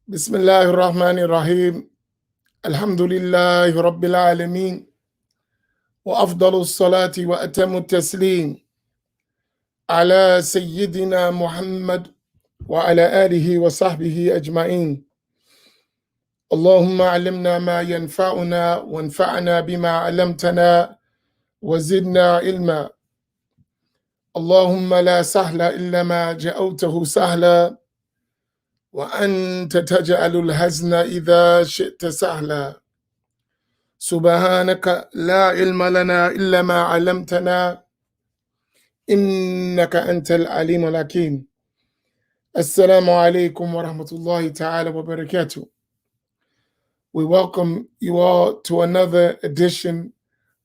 بسم الله الرحمن الرحيم الحمد لله رب العالمين وأفضل الصلاة وأتم التسليم على سيدنا محمد وعلى آله وصحبه أجمعين. اللهم علمنا ما ينفعنا وانفعنا بما علمتنا وزدنا علما. اللهم لا سهل إلا ما جعلته سهلا وأنت تجعل الحزن إذا شئت سهلا. سبحانك لا علم لنا إلا ما علمتنا إنك أنت العليم الحكيم. Assalamu alaikum wa rahmatullahi ta'ala wa barakatuh. We welcome you all to another edition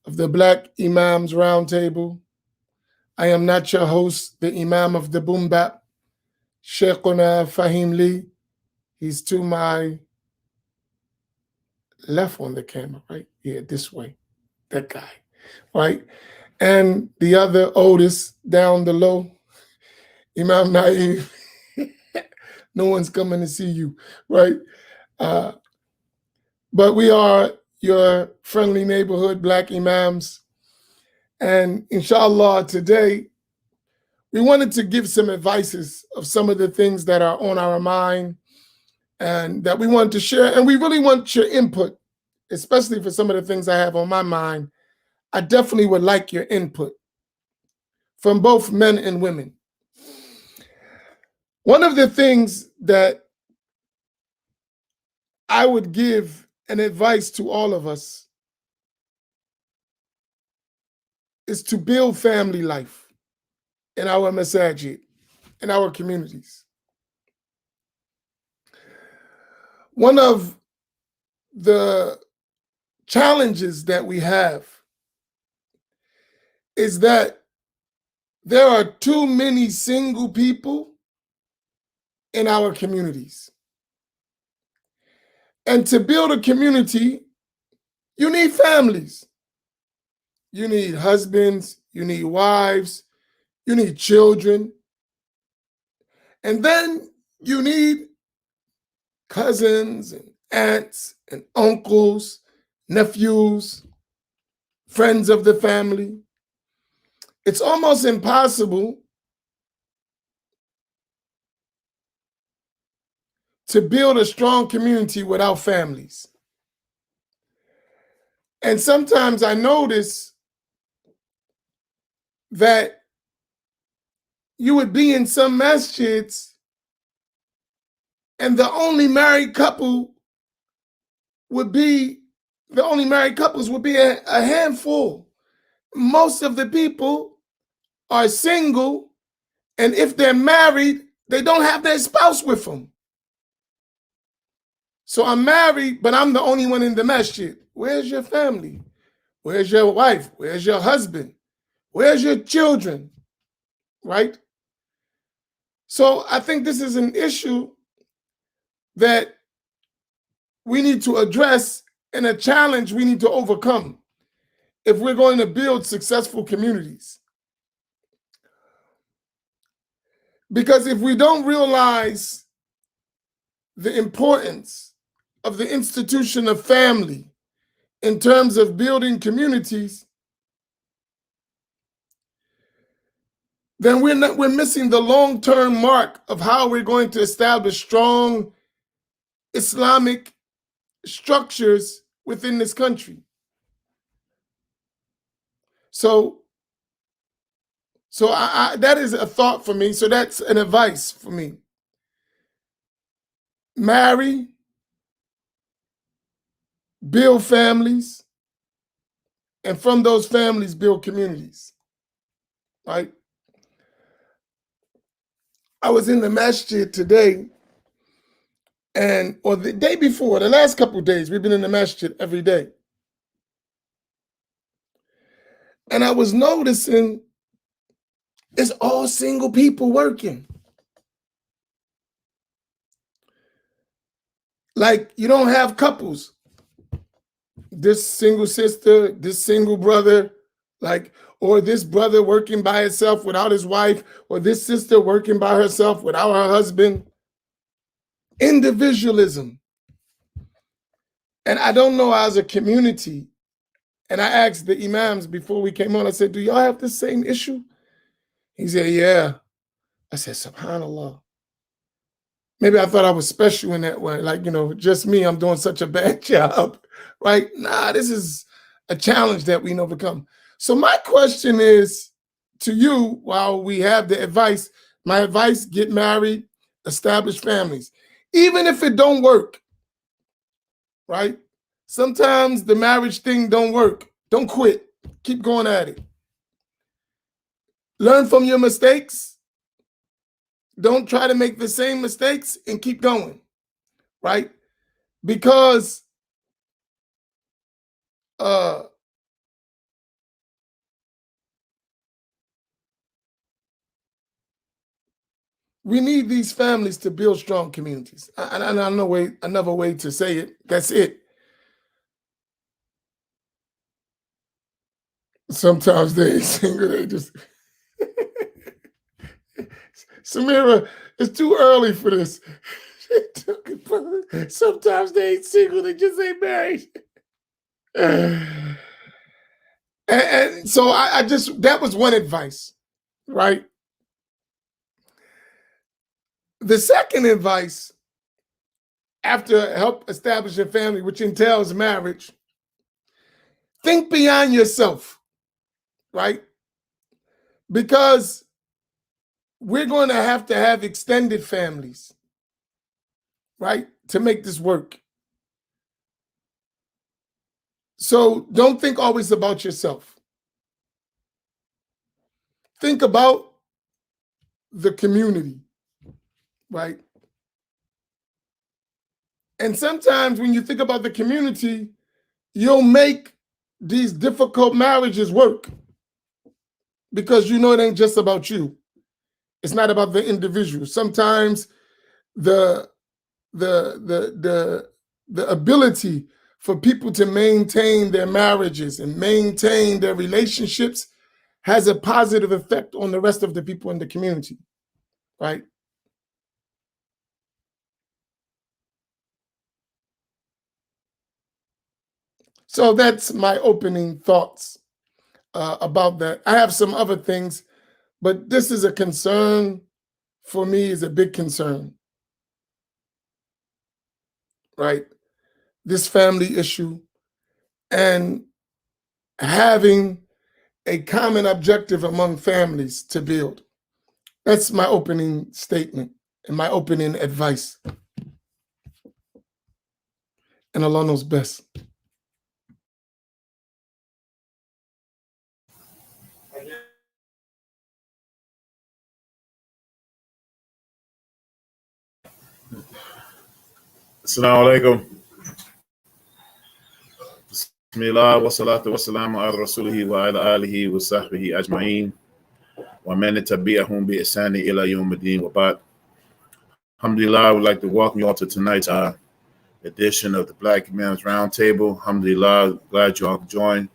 of the Black Imams Roundtable. I am not your host, the Imam of the Boom Bap, Sheikhuna Faheem Lee. He's to my left on the camera, right? Yeah, this way. That guy, right? And the other oldest down the low, Imam Naeem. No one's coming to see you, right? But we are your friendly neighborhood Black Imams. And inshallah, today, we wanted to give some advices of some of the things that are on our mind and that we want to share. And we really want your input, especially for some of the things I have on my mind. I definitely would like your input from both men and women. One of the things that I would give an advice to all of us is to build family life in our Masjid, in our communities. One of the challenges that we have is that there are too many single people in our communities. And to build a community, you need families. You need husbands, you need wives, you need children. And then you need cousins and aunts and uncles, nephews, friends of the family. It's almost impossible to build a strong community without families. And sometimes I notice that you would be in some masjids and the only married couples would be a handful. Most of the people are single, and if they're married, they don't have their spouse with them. So I'm married, but I'm the only one in the masjid. Where's your family? Where's your wife? Where's your husband? Where's your children? Right? So I think this is an issue that we need to address and a challenge we need to overcome if we're going to build successful communities. Because if we don't realize the importance of the institution of family in terms of building communities, then we're missing the long-term mark of how we're going to establish strong Islamic structures within this country. So that is a thought for me. So that's an advice for me. Marry, build families, and from those families, build communities, right? I was in the masjid today, or the day before, the last couple of days, we've been in the masjid every day. And I was noticing it's all single people working. Like, you don't have couples. This single sister, this single brother, or this brother working by himself without his wife, or this sister working by herself without her husband. individualism. And I don't know, as a community, and I asked the Imams before we came on, I said, do y'all have the same issue? He said, yeah. I said, subhanAllah. Maybe I thought I was special in that way. Like, just me, I'm doing such a bad job, right? Nah, this is a challenge that we can overcome. So my question is to you, while we have the advice, my advice, get married, establish families. Even if it don't work, right? Sometimes the marriage thing don't work. Don't quit. Keep going at it. Learn from your mistakes. Don't try to make the same mistakes and keep going, right? Because we need these families to build strong communities. And I know another way to say it. That's it. Sometimes they ain't single, they just Samira, it's too early for this. Sometimes they ain't single, they just ain't married. And so I just, that was one advice, right? The second advice, after help establish a family, which entails marriage, think beyond yourself, right? Because we're going to have extended families, right, to make this work. So don't think always about yourself. Think about the community, right? And sometimes when you think about the community, you'll make these difficult marriages work because it ain't just about you. It's not about the individual. Sometimes the ability for people to maintain their marriages and maintain their relationships has a positive effect on the rest of the people in the community, right? So that's my opening thoughts about that. I have some other things, but this is a concern for me, is a big concern, right? This family issue and having a common objective among families to build. That's my opening statement and my opening advice. And Allah knows best. Assalamu alaikum. Bismillah wa salatu wa salamu ala rasulihi wa ala alihi wa sahbihi ajma'in wa man tabi'ahum bi ihsani ila yawmiddin wa ba'd. Alhamdulillah, I would like to welcome you all to tonight's edition of the Black Imams Roundtable. Alhamdulillah, glad you all could join.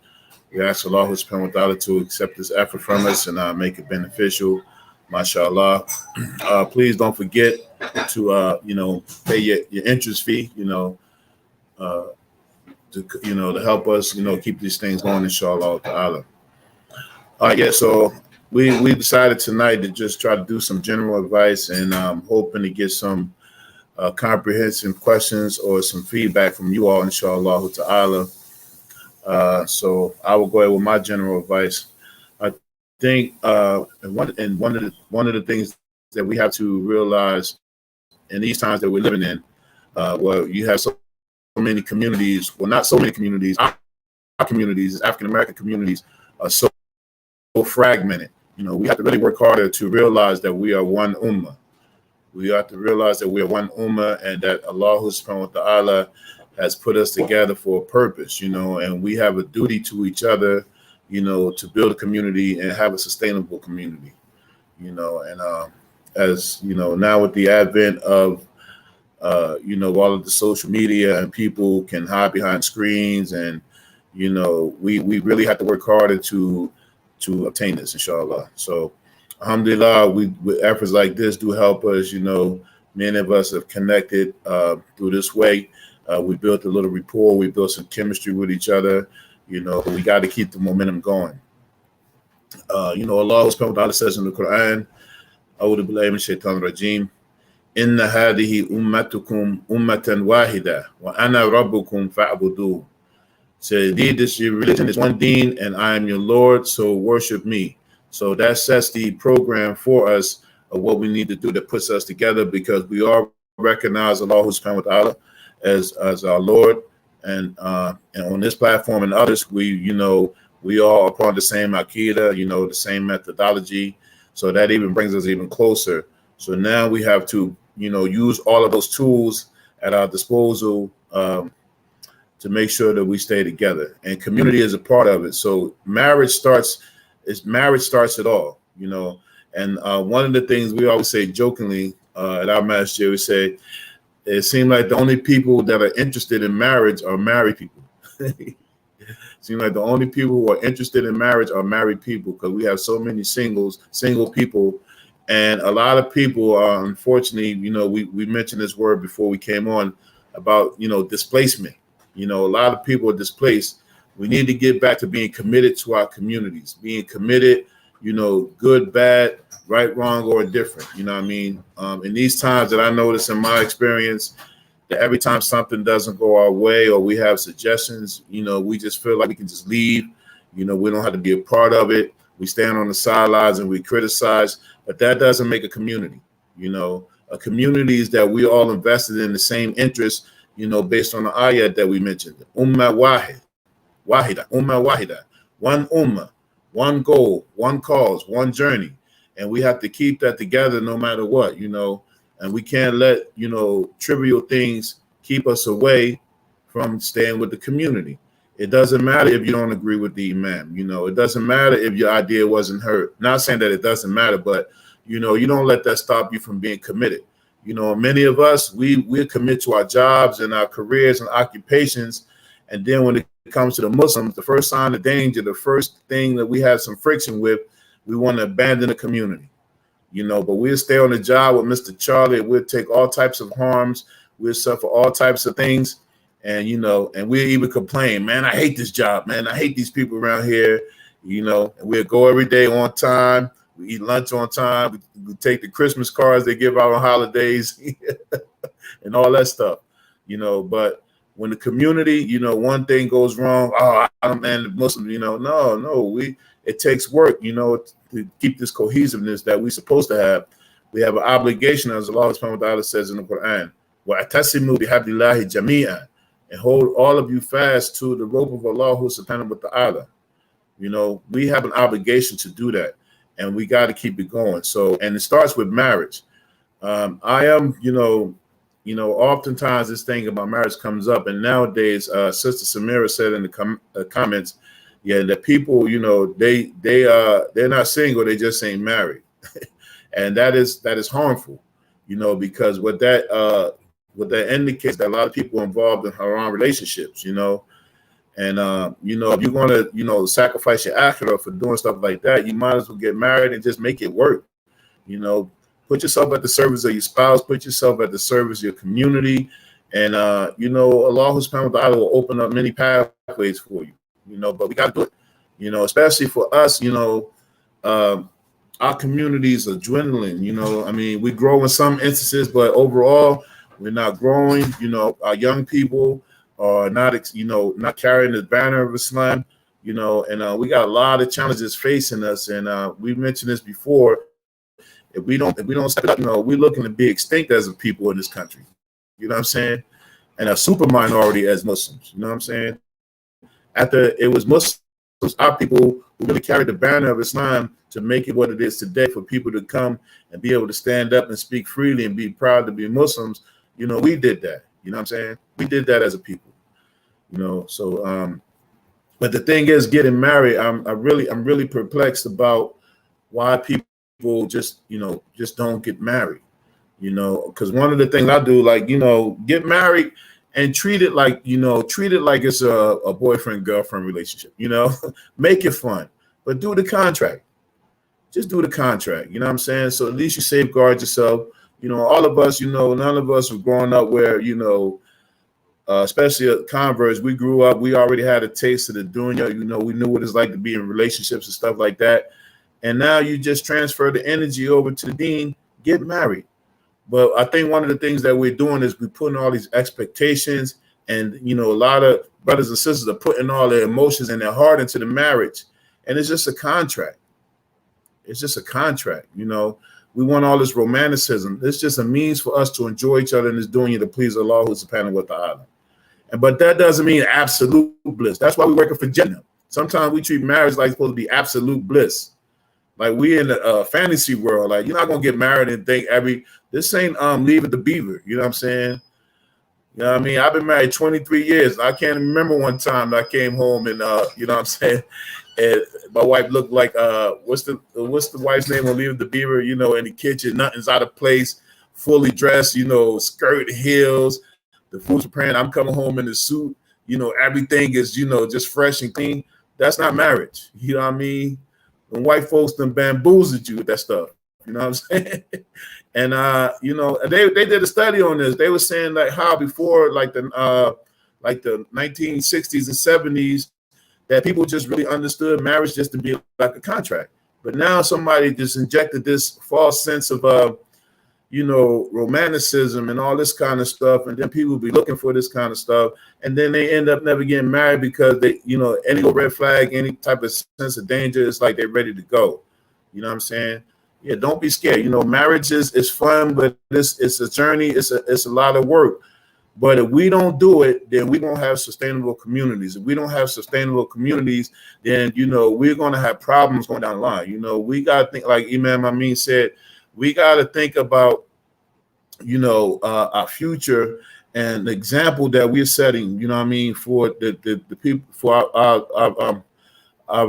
We ask Allah subhanahu wa ta'ala to accept this effort from us and make it beneficial. MashaAllah. Please don't forget to pay your interest fee, to help us, keep these things going, inshallah ta'ala. So we decided tonight to just try to do some general advice, and I'm hoping to get some comprehensive questions or some feedback from you all, inshallah ta'ala. So I will go ahead with my general advice. I think one of the things that we have to realize in these times that we're living in, where you have so many communities, well, not so many communities, our communities, African American communities, are so fragmented. We have to really work harder to realize that we are one ummah. We have to realize that we are one ummah, and that Allah subhanahu wa ta'ala has put us together for a purpose, and we have a duty to each other, to build a community and have a sustainable community, and as now with the advent of all of the social media, and people can hide behind screens, and we really have to work harder to obtain this, inshallah. So alhamdulillah, with efforts like this do help us, Many of us have connected through this way. We built a little rapport. We built some chemistry with each other. We got to keep the momentum going. Allah subhanahu wa ta'ala says in the Quran, أعوذ بالله من الشيطان الرجيم إن هذه أمتكم أمة واحدة وأنا ربكم فاعبدوه. So indeed, this your religion is one deen, and I am your Lord, so worship me. So that sets the program for us of what we need to do that puts us together, because we all recognize Allah subhanahu wa ta'ala as our Lord. And on this platform and others, we all are part of the same Aqidah, the same methodology. So that even brings us even closer. So now we have to, use all of those tools at our disposal to make sure that we stay together. And community is a part of it. So marriage starts it all, And one of the things we always say jokingly at our Masjid, we say, it seems like the only people that are interested in marriage are married people. It seems like the only people who are interested in marriage are married people, because we have so many single people. And a lot of people are, unfortunately, we mentioned this word before we came on about, displacement. A lot of people are displaced. We need to get back to being committed to our communities, being committed, good, bad, right, wrong, or indifferent. You know what I mean? In these times that I notice in my experience, that every time something doesn't go our way or we have suggestions, we just feel like we can just leave. We don't have to be a part of it. We stand on the sidelines and we criticize, but that doesn't make a community. A community is that we all invested in the same interests, based on the ayat that we mentioned. Ummah wahida, ummah wahida, one ummah, one goal, one cause, one journey. And we have to keep that together no matter what, and we can't let, trivial things keep us away from staying with the community. It doesn't matter if you don't agree with the Imam, it doesn't matter if your idea wasn't heard. Not saying that it doesn't matter, but, you don't let that stop you from being committed. Many of us, we commit to our jobs and our careers and occupations. And then when it comes to the Muslims, the first sign of danger, the first thing that we have some friction with, we want to abandon the community, but we'll stay on the job with Mr. Charlie. We'll take all types of harms. We'll suffer all types of things. And, and we'll even complain, man, I hate this job, man. I hate these people around here, and we'll go every day on time. We eat lunch on time. We take the Christmas cards they give out on holidays and all that stuff, but when the community, one thing goes wrong, man, the Muslim, it takes work, to keep this cohesiveness that we're supposed to have. We have an obligation, as Allah subhanahu wa ta'ala says in the Quran, وَأَتَسِمُوا بِحَبْلِ اللَّهِ جَمِيعًا, and hold all of you fast to the rope of Allah subhanahu wa ta'ala. We have an obligation to do that, and we got to keep it going. So, and it starts with marriage. I am, oftentimes this thing about marriage comes up, and nowadays, Sister Samira said in the comments, that people, they're not single, they just ain't married, and that is harmful, because what that indicates that a lot of people are involved in haram relationships, and if you're going to sacrifice your akhirah for doing stuff like that, you might as well get married and just make it work. Put yourself at the service of your spouse, put yourself at the service of your community, and Allah subhanahu wa ta'ala will open up many pathways for you. But we got to do it, especially for us, our communities are dwindling, we grow in some instances, but overall, we're not growing. Our young people are not carrying the banner of Islam, and we got a lot of challenges facing us. And we mentioned this before. If we don't step up, we're looking to be extinct as a people in this country. You know what I'm saying? And a super minority as Muslims. You know what I'm saying? After it was Muslims, our people who really carried the banner of Islam to make it what it is today, for people to come and be able to stand up and speak freely and be proud to be Muslims. We did that. You know what I'm saying? We did that as a people. So but the thing is, getting married, I'm really perplexed about why people just don't get married. Because one of the things I do, get married and treat it like it's a boyfriend girlfriend relationship. Make it fun, but do the contract. Just do the contract. You know what I'm saying? So at least you safeguard yourself. You know, all of us, you know, none of us were growing up where, you know, especially converts, we grew up, we already had a taste of the dunya, you know, we knew what it's like to be in relationships and stuff like that. And now you just transfer the energy over to the deen, get married. But I think one of the things that we're doing is we're putting all these expectations, and, you know, a lot of brothers and sisters are putting all their emotions and their heart into the marriage. And it's just a contract. It's just a contract, you know. We want all this romanticism. It's just a means for us to enjoy each other in this dunya to please Allah subhanahu wa ta'ala. But that doesn't mean absolute bliss. That's why we're working for Jannah. Sometimes we treat marriage like it's supposed to be absolute bliss. Like we in a fantasy world. Like, you're not gonna get married and think this ain't Leave It to Beaver. You know what I'm saying? You know what I mean? I've been married 23 years. I can't remember one time that I came home and you know what I'm saying, and my wife looked like what's the wife's name on Leave It to Beaver? You know, in the kitchen, nothing's out of place, fully dressed, you know, skirt, heels. The food's preparing. I'm coming home in the suit. You know, everything is, you know, just fresh and clean. That's not marriage. You know what I mean? When white folks done bamboozled you with that stuff. You know what I'm saying? And you know, they did a study on this. They were saying like how before like the 1960s and 70s that people just really understood marriage just to be like a contract. But now somebody just injected this false sense of you know, romanticism and all this kind of stuff, and then people be looking for this kind of stuff, and then they end up never getting married because they, you know, any red flag, any type of sense of danger, it's like they're ready to go. You know what I'm saying? Yeah, don't be scared. You know, marriage is fun, but it's a journey. It's a lot of work. But if we don't do it, then we won't have sustainable communities. If we don't have sustainable communities, then, you know, we're going to have problems going down the line. You know, we got to think, like Imam Amin said, we got to think about, you know, our future and the example that we're setting, you know what I mean, for the people, for our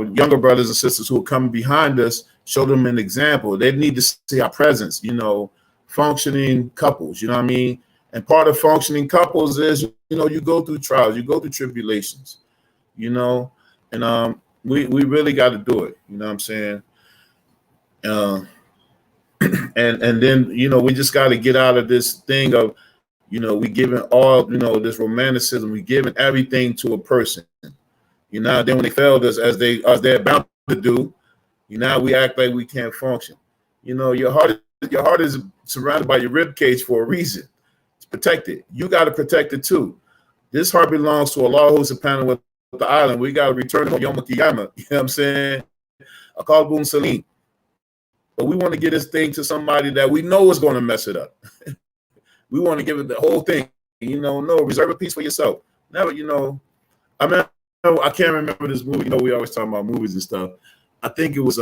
younger brothers and sisters who are coming behind us, show them an example. They need to see our presence, you know, functioning couples, you know what I mean? And part of functioning couples is, you know, you go through trials, you go through tribulations, you know, and we really got to do it, you know what I'm saying? And then, you know, we just got to get out of this thing of, you know, we giving all, you know, this romanticism, we giving everything to a person. You know, then when they failed us as they're bound to do, you know, we act like we can't function. You know, your heart is surrounded by your rib cage for a reason. It's protected. You got to protect it too. This heart belongs to Allah subhanahu wa ta'ala. We got to return to Yom Qiyamah. You know what I'm saying? Aqalbun Salim. But we want to get this thing to somebody that we know is going to mess it up. We want to give it the whole thing. You know, no, reserve a piece for yourself. Never, you know, I mean, I can't remember this movie. You know, we always talk about movies and stuff. I think it was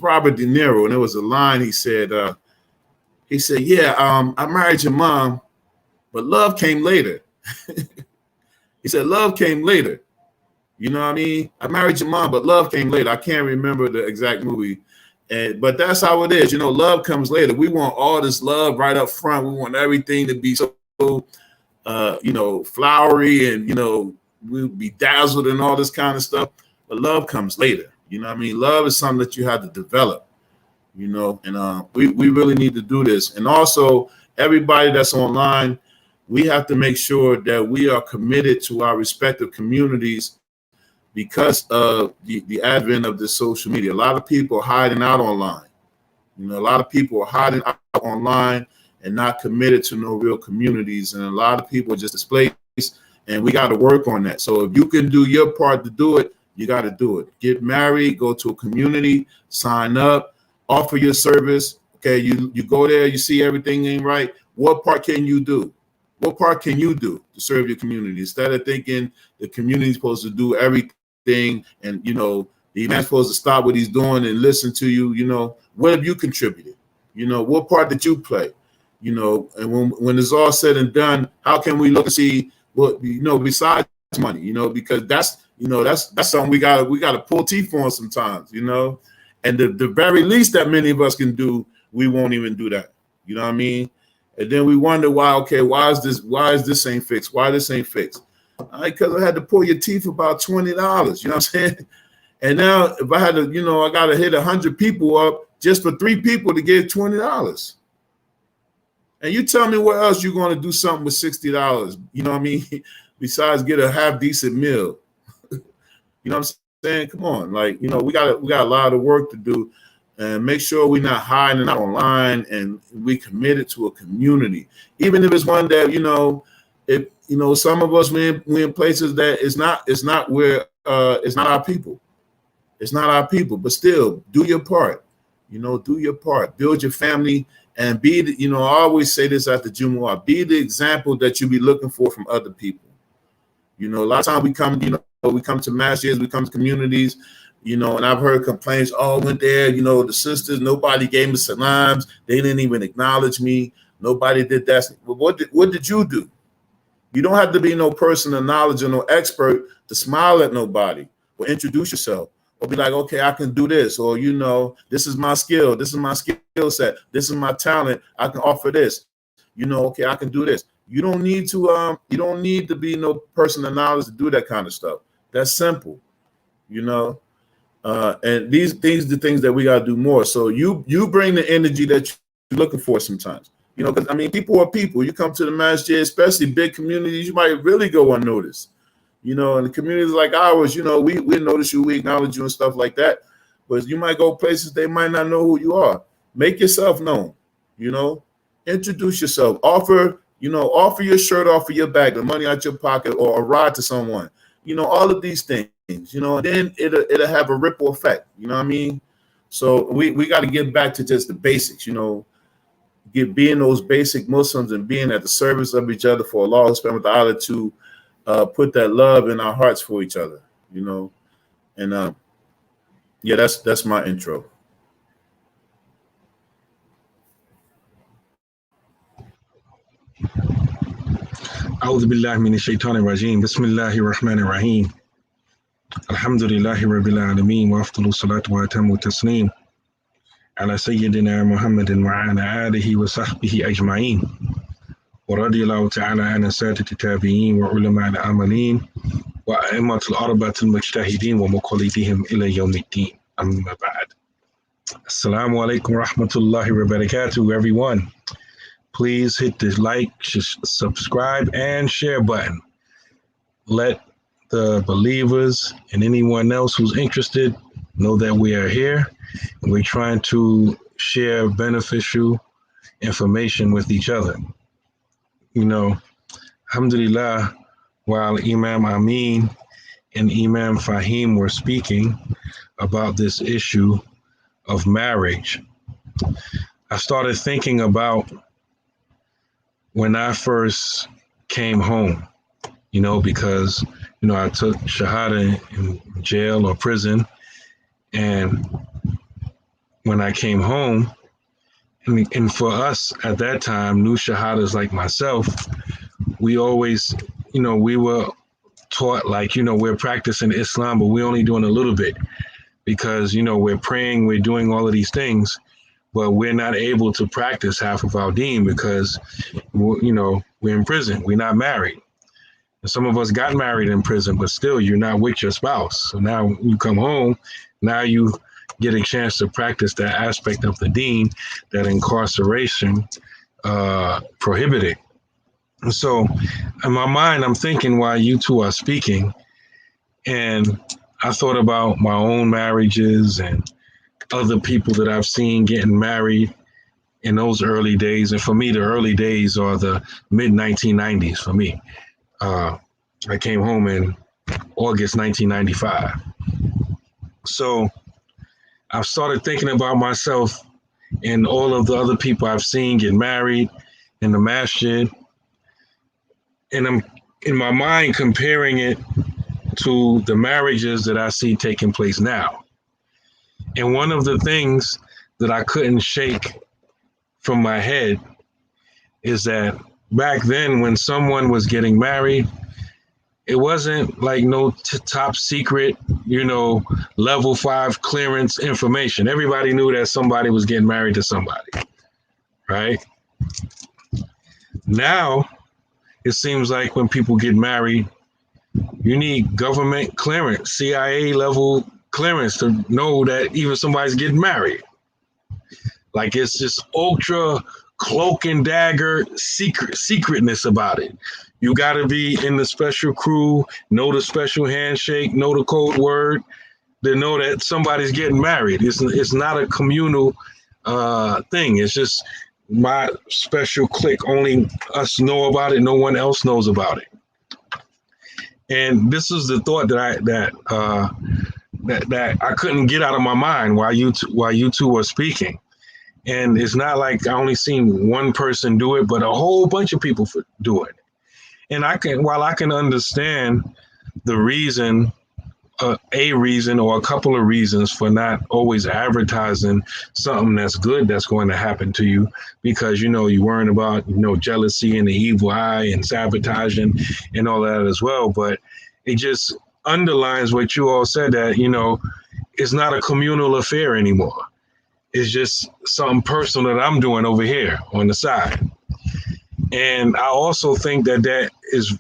Robert De Niro, and there was a line he said, yeah, I married your mom, but love came later. He said, love came later. You know what I mean? I married your mom, but love came later. I can't remember the exact movie. But that's how it is. You know, love comes later. We want all this love right up front. We want everything to be so, you know, flowery, and, you know, we'll be dazzled and all this kind of stuff. But love comes later. You know what I mean? Love is something that you have to develop, you know, and we really need to do this. And also, everybody that's online, we have to make sure that we are committed to our respective communities because of the advent of this social media. A lot of people are hiding out online. You know, a lot of people are hiding out online and not committed to no real communities. And a lot of people are just displaced, and we got to work on that. So if you can do your part to do it, you got to do it. Get married, go to a community, sign up, offer your service. Okay, you go there, you see everything ain't right. What part can you do? What part can you do to serve your community? Instead of thinking the community is supposed to do everything, and, you know, the man's supposed to stop what he's doing and listen to you, you know, what have you contributed? You know, what part did you play? You know, and when it's all said and done, how can we look and see what, you know, besides money, you know, because that's, you know, that's something we gotta pull teeth on sometimes, you know, and the very least that many of us can do, we won't even do that. You know what I mean? And then we wonder why is this ain't fixed? Why this ain't fixed? Because I had to pull your teeth about $20. You know what I'm saying? And now if I had to, you know, I got to hit 100 people up just for 3 people to get $20. And you tell me where else you're going to do something with $60, you know what I mean? Besides get a half decent meal. You know what I'm saying? Come on. Like, you know, we got a lot of work to do, and make sure we're not hiding out online, and we committed to a community. Even if it's one that, you know, if you know, some of us we in places that it's not where it's not our people. It's not our people, but still do your part. You know, do your part. Build your family and be the, you know, I always say this at the Jumu'ah, be the example that you be looking for from other people. You know, a lot of times we come, you know, we come to masjids, we come to communities, you know, and I've heard complaints, oh, I went there, you know, the sisters, nobody gave me salams. They didn't even acknowledge me. Nobody did that. But what did you do? You don't have to be no person of knowledge or no expert to smile at nobody or introduce yourself or be like, okay, I can do this. Or, you know, this is my skill. This is my skill set. This is my talent. I can offer this. You know, okay, I can do this. You don't need to be no person of knowledge to do that kind of stuff. That's simple, you know. And these the things that we gotta do more. So you bring the energy that you're looking for sometimes. You know, because I mean, people are people. You come to the masjid, especially big communities, you might really go unnoticed. You know, and the communities like ours, you know, we notice you, we acknowledge you and stuff like that. But you might go places they might not know who you are. Make yourself known, you know, introduce yourself, offer your shirt, offer your bag, the money out your pocket, or a ride to someone. You know, all of these things, you know, and then it'll have a ripple effect. You know what I mean? So we got to get back to just the basics, you know, being those basic Muslims and being at the service of each other for Allah subhanahu wa ta'ala to put that love in our hearts for each other, you know. And yeah, that's my intro. أعوذ بالله من الشيطان الرجيم بسم الله الرحمن الرحيم الحمد لله رب العالمين وأفضل الصلاة وأتم التسليم على سيدنا محمد وعلى آله وصحبه أجمعين ورضي الله تعالى عن سادة التابعين وعلماء العاملين وأئمة الأربعة المجتهدين ومقلديهم إلى يوم الدين أما بعد. Assalamu alaikum rahmatullahi wa barakatuh, everyone. Please hit the like, subscribe, and share button. Let the believers and anyone else who's interested know that we are here and we're trying to share beneficial information with each other. You know, alhamdulillah, while Imam Amin and Imam Faheem were speaking about this issue of marriage, I started thinking about when I first came home, you know, because, you know, I took Shahada in jail or prison. And when I came home, and for us at that time, new Shahadas like myself, we always, you know, we were taught like, you know, we're practicing Islam, but we're only doing a little bit because, you know, we're praying, we're doing all of these things, but we're not able to practice half of our deen because, you know, we're in prison. We're not married. And some of us got married in prison, but still you're not with your spouse. So now you come home, now you get a chance to practice that aspect of the deen that incarceration prohibited. And so in my mind, I'm thinking while you two are speaking, and I thought about my own marriages and other people that I've seen getting married in those early days. And for me, the early days are the mid-1990s for me. I came home in August 1995. So I've started thinking about myself and all of the other people I've seen get married in the masjid. And I'm in my mind comparing it to the marriages that I see taking place now. And one of the things that I couldn't shake from my head is that back then when someone was getting married, it wasn't like no top secret, you know, level 5 clearance information. Everybody knew that somebody was getting married to somebody, right? Now, it seems like when people get married, you need government clearance, CIA level clearance to know that even somebody's getting married. Like it's just ultra cloak and dagger secretness about it. You got to be in the special crew, know the special handshake, know the code word, to know that somebody's getting married. It's not a communal thing. It's just my special clique. Only us know about it. No one else knows about it. And this is the thought that I couldn't get out of my mind while you two were speaking. And it's not like I only seen one person do it, but a whole bunch of people do it. And while I can understand the reason, a reason or a couple of reasons for not always advertising something that's good that's going to happen to you, because, you're worrying about, jealousy and the evil eye and sabotaging and all that as well. But it just underlines what you all said, that, it's not a communal affair anymore. It's just something personal that I'm doing over here on the side. And I also think that is,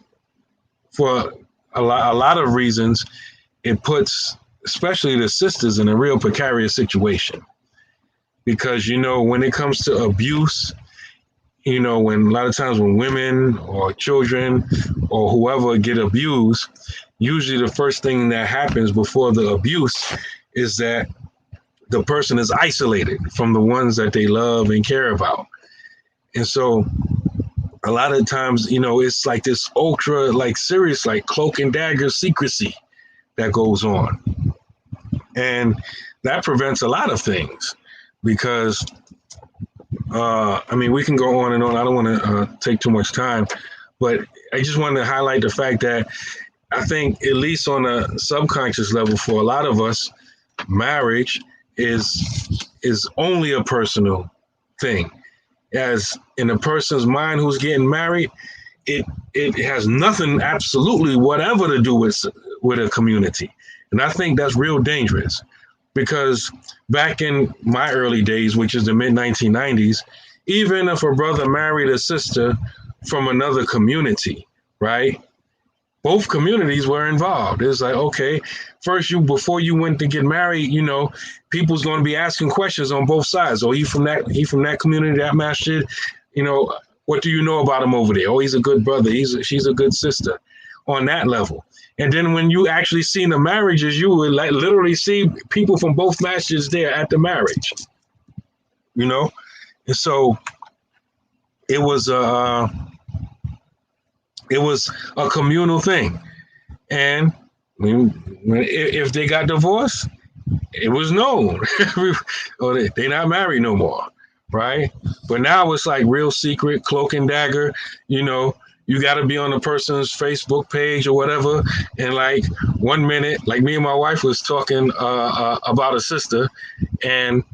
for a lot of reasons, it puts especially the sisters in a real precarious situation. Because, when it comes to abuse, when a lot of times when women or children or whoever get abused, usually the first thing that happens before the abuse is that the person is isolated from the ones that they love and care about. And so a lot of times, it's like this ultra, serious, cloak and dagger secrecy that goes on. And that prevents a lot of things, because, we can go on and on. I don't want to take too much time, but I just wanted to highlight the fact that I think, at least on a subconscious level, for a lot of us, marriage is only a personal thing. As in a person's mind who's getting married, it has nothing, absolutely whatever, to do with a community. And I think that's real dangerous, because back in my early days, which is the mid 1990s, even if a brother married a sister from another community, right? Both communities were involved. It's like, okay, first, before you went to get married, people's going to be asking questions on both sides. Oh, he from that community, that masjid. What do you know about him over there? Oh, he's a good brother. She's a good sister, on that level. And then when you actually see the marriages, you would literally see people from both masjids there at the marriage. And so it was a communal thing. And if they got divorced, it was known. Or they're not married no more, right? But now it's like real secret, cloak and dagger. You got to be on the person's Facebook page or whatever. And 1 minute, me and my wife was talking about a sister, and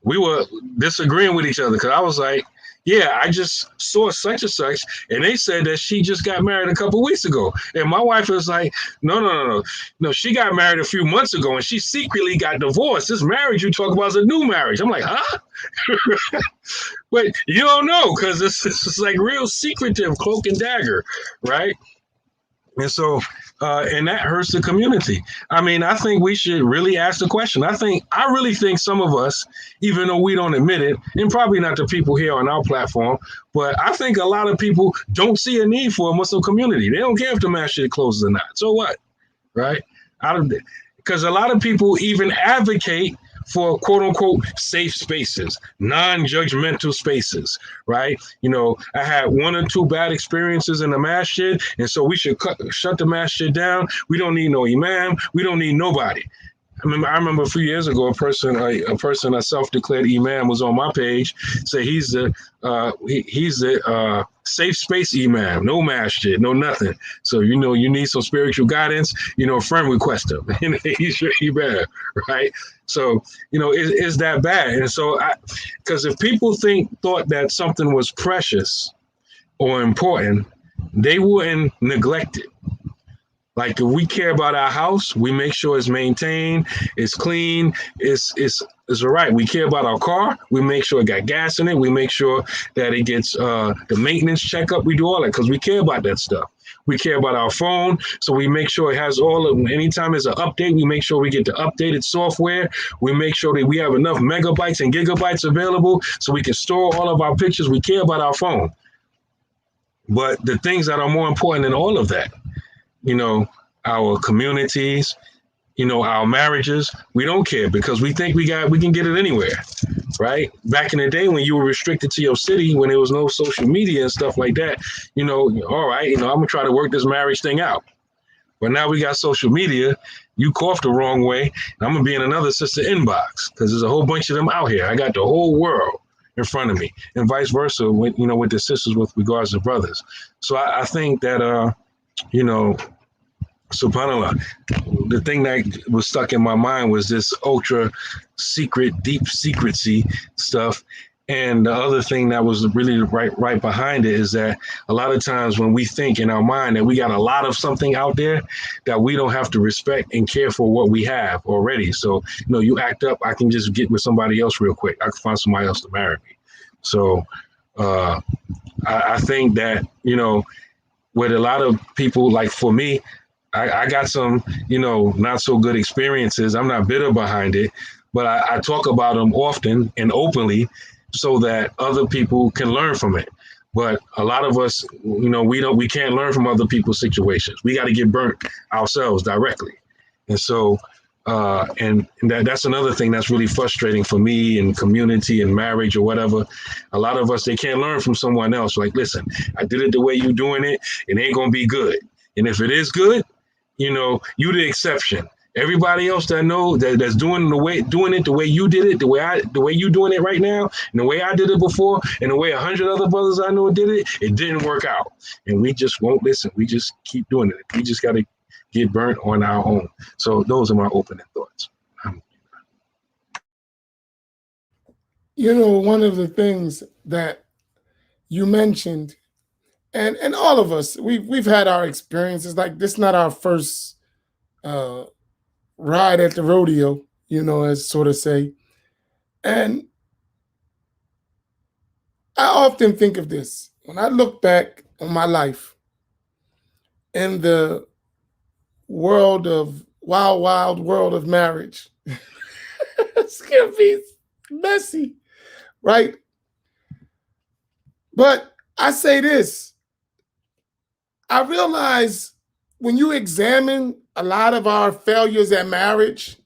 we were disagreeing with each other, because I was like, yeah, I just saw such and such, and they said that she just got married a couple weeks ago. And my wife was like, no, she got married a few months ago, and she secretly got divorced. This marriage you talk about is a new marriage. I'm like, huh? But you don't know, because it's real secretive, cloak and dagger, right? And so, and that hurts the community. I think we should really ask the question. I really think some of us, even though we don't admit it, and probably not the people here on our platform, but I think a lot of people don't see a need for a Muslim community. They don't care if the masjid closes or not. So what, right? Because a lot of people even advocate for quote unquote safe spaces, non-judgmental spaces, right? I had 1 or 2 bad experiences in the masjid, and so we should shut the masjid down. We don't need no imam. We don't need nobody. I remember a few years ago, a self-declared imam was on my page, say he's the safe space imam, no masjid, no nothing. So you need some spiritual guidance, friend request him. He's your imam, right? So it's that bad. And so because if people thought that something was precious or important, they wouldn't neglect it. Like if we care about our house, we make sure it's maintained, it's clean, it's all right. We care about our car, we make sure it got gas in it, we make sure that it gets the maintenance checkup. We do all that because we care about that stuff. We care about our phone, so we make sure it has all of. Anytime there's an update, we make sure we get the updated software. We make sure that we have enough megabytes and gigabytes available so we can store all of our pictures. We care about our phone, but the things that are more important than all of that, our communities, our marriages, we don't care because we think we can get it anywhere, right? Back in the day when you were restricted to your city, when there was no social media and stuff like that, all right, I'm gonna try to work this marriage thing out. But now we got social media, you coughed the wrong way, and I'm gonna be in another sister inbox because there's a whole bunch of them out here. I got the whole world in front of me, and vice versa with the sisters with regards to brothers. So I think that SubhanAllah, the thing that was stuck in my mind was this ultra secret, deep secrecy stuff. And the other thing that was really right behind it is that a lot of times when we think in our mind that we got a lot of something out there, that we don't have to respect and care for what we have already. So, you act up, I can just get with somebody else real quick. I can find somebody else to marry me. So I think that, with a lot of people, like for me, I got some, not so good experiences. I'm not bitter behind it, but I talk about them often and openly so that other people can learn from it. But a lot of us, we can't learn from other people's situations. We got to get burnt ourselves directly. And so, and that's another thing that's really frustrating for me in community and marriage or whatever. A lot of us, they can't learn from someone else. Like, listen, I did it the way you doing it. It ain't going to be good. And if it is good, you the exception. Everybody else that's doing it the way you did it, the way you doing it right now, and the way I did it before, and the way 100 other brothers I know did it, it didn't work out. And we just won't listen. We just keep doing it. We just got to get burnt on our own. So those are my opening thoughts. One of the things that you mentioned, and all of us, we've had our experiences. Like, this is not our first ride at the rodeo, as sort of say. And I often think of this when I look back on my life in the wild world of marriage. It's gonna be messy, right? But I say this, I realize when you examine a lot of our failures at marriage,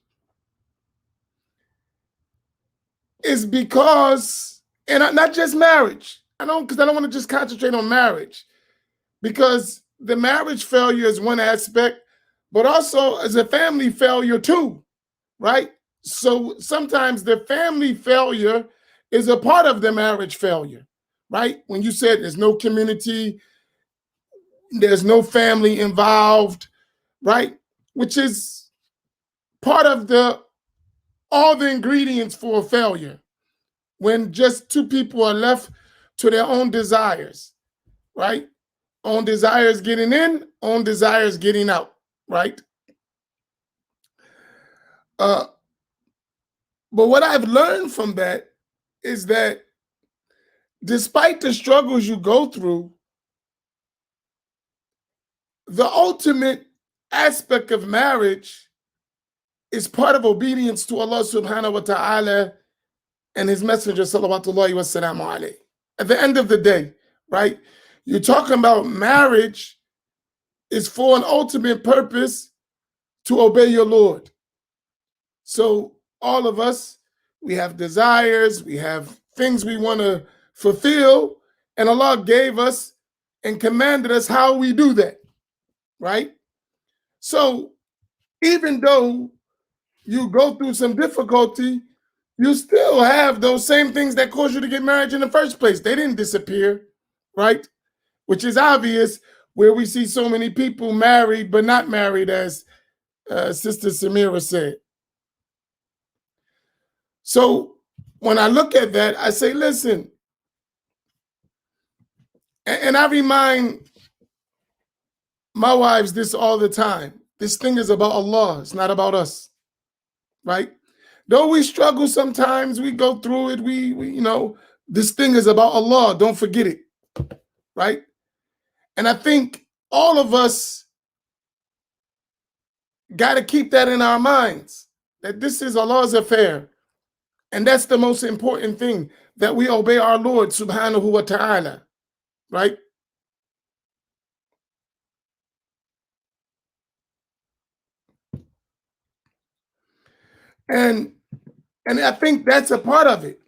is because, and not just marriage, because I don't want to just concentrate on marriage, because the marriage failure is one aspect, but also as a family failure too, right? So sometimes the family failure is a part of the marriage failure, right? When you said there's no community, there's no family involved, right? Which is part of all the ingredients for a failure. When just two people are left to their own desires, right? Own desires getting in, own desires getting out, right? But what I've learned from that is that despite the struggles you go through, the ultimate aspect of marriage is part of obedience to Allah subhanahu wa ta'ala and his messenger, salawatullahi wa salamu alayhi. At the end of the day, right? You're talking about marriage is for an ultimate purpose to obey your Lord. So all of us, we have desires, we have things we want to fulfill, and Allah gave us and commanded us how we do that, right? So even though you go through some difficulty, you still have those same things that caused you to get married in the first place. They didn't disappear, right? Which is obvious where we see so many people married but not married, as Sister Samira said. So when I look at that, I say, listen, and I remind my wives this all the time. This thing is about Allah. It's not about us, right? Though we struggle sometimes, we go through it. We this thing is about Allah. Don't forget it, right? And I think all of us got to keep that in our minds, that this is Allah's affair. And that's the most important thing, that we obey our Lord subhanahu wa ta'ala, right? And I think that's a part of it,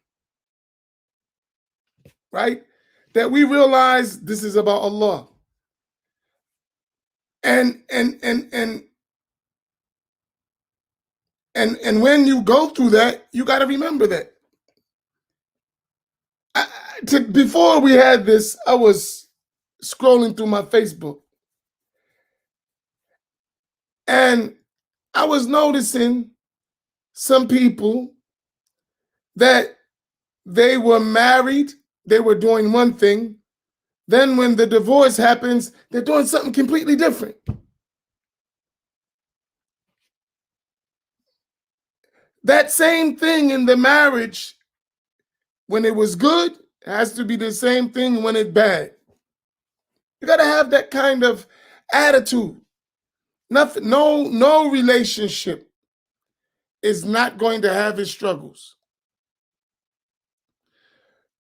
right? That we realize this is about Allah. And when you go through that, you got to remember that. Before we had this, I was scrolling through my Facebook, and I was noticing some people that they were married, they were doing one thing, then when the divorce happens, they're doing something completely different. That same thing in the marriage, when it was good, has to be the same thing when it's bad. You got to have that kind of attitude. Nothing, no relationship is not going to have its struggles.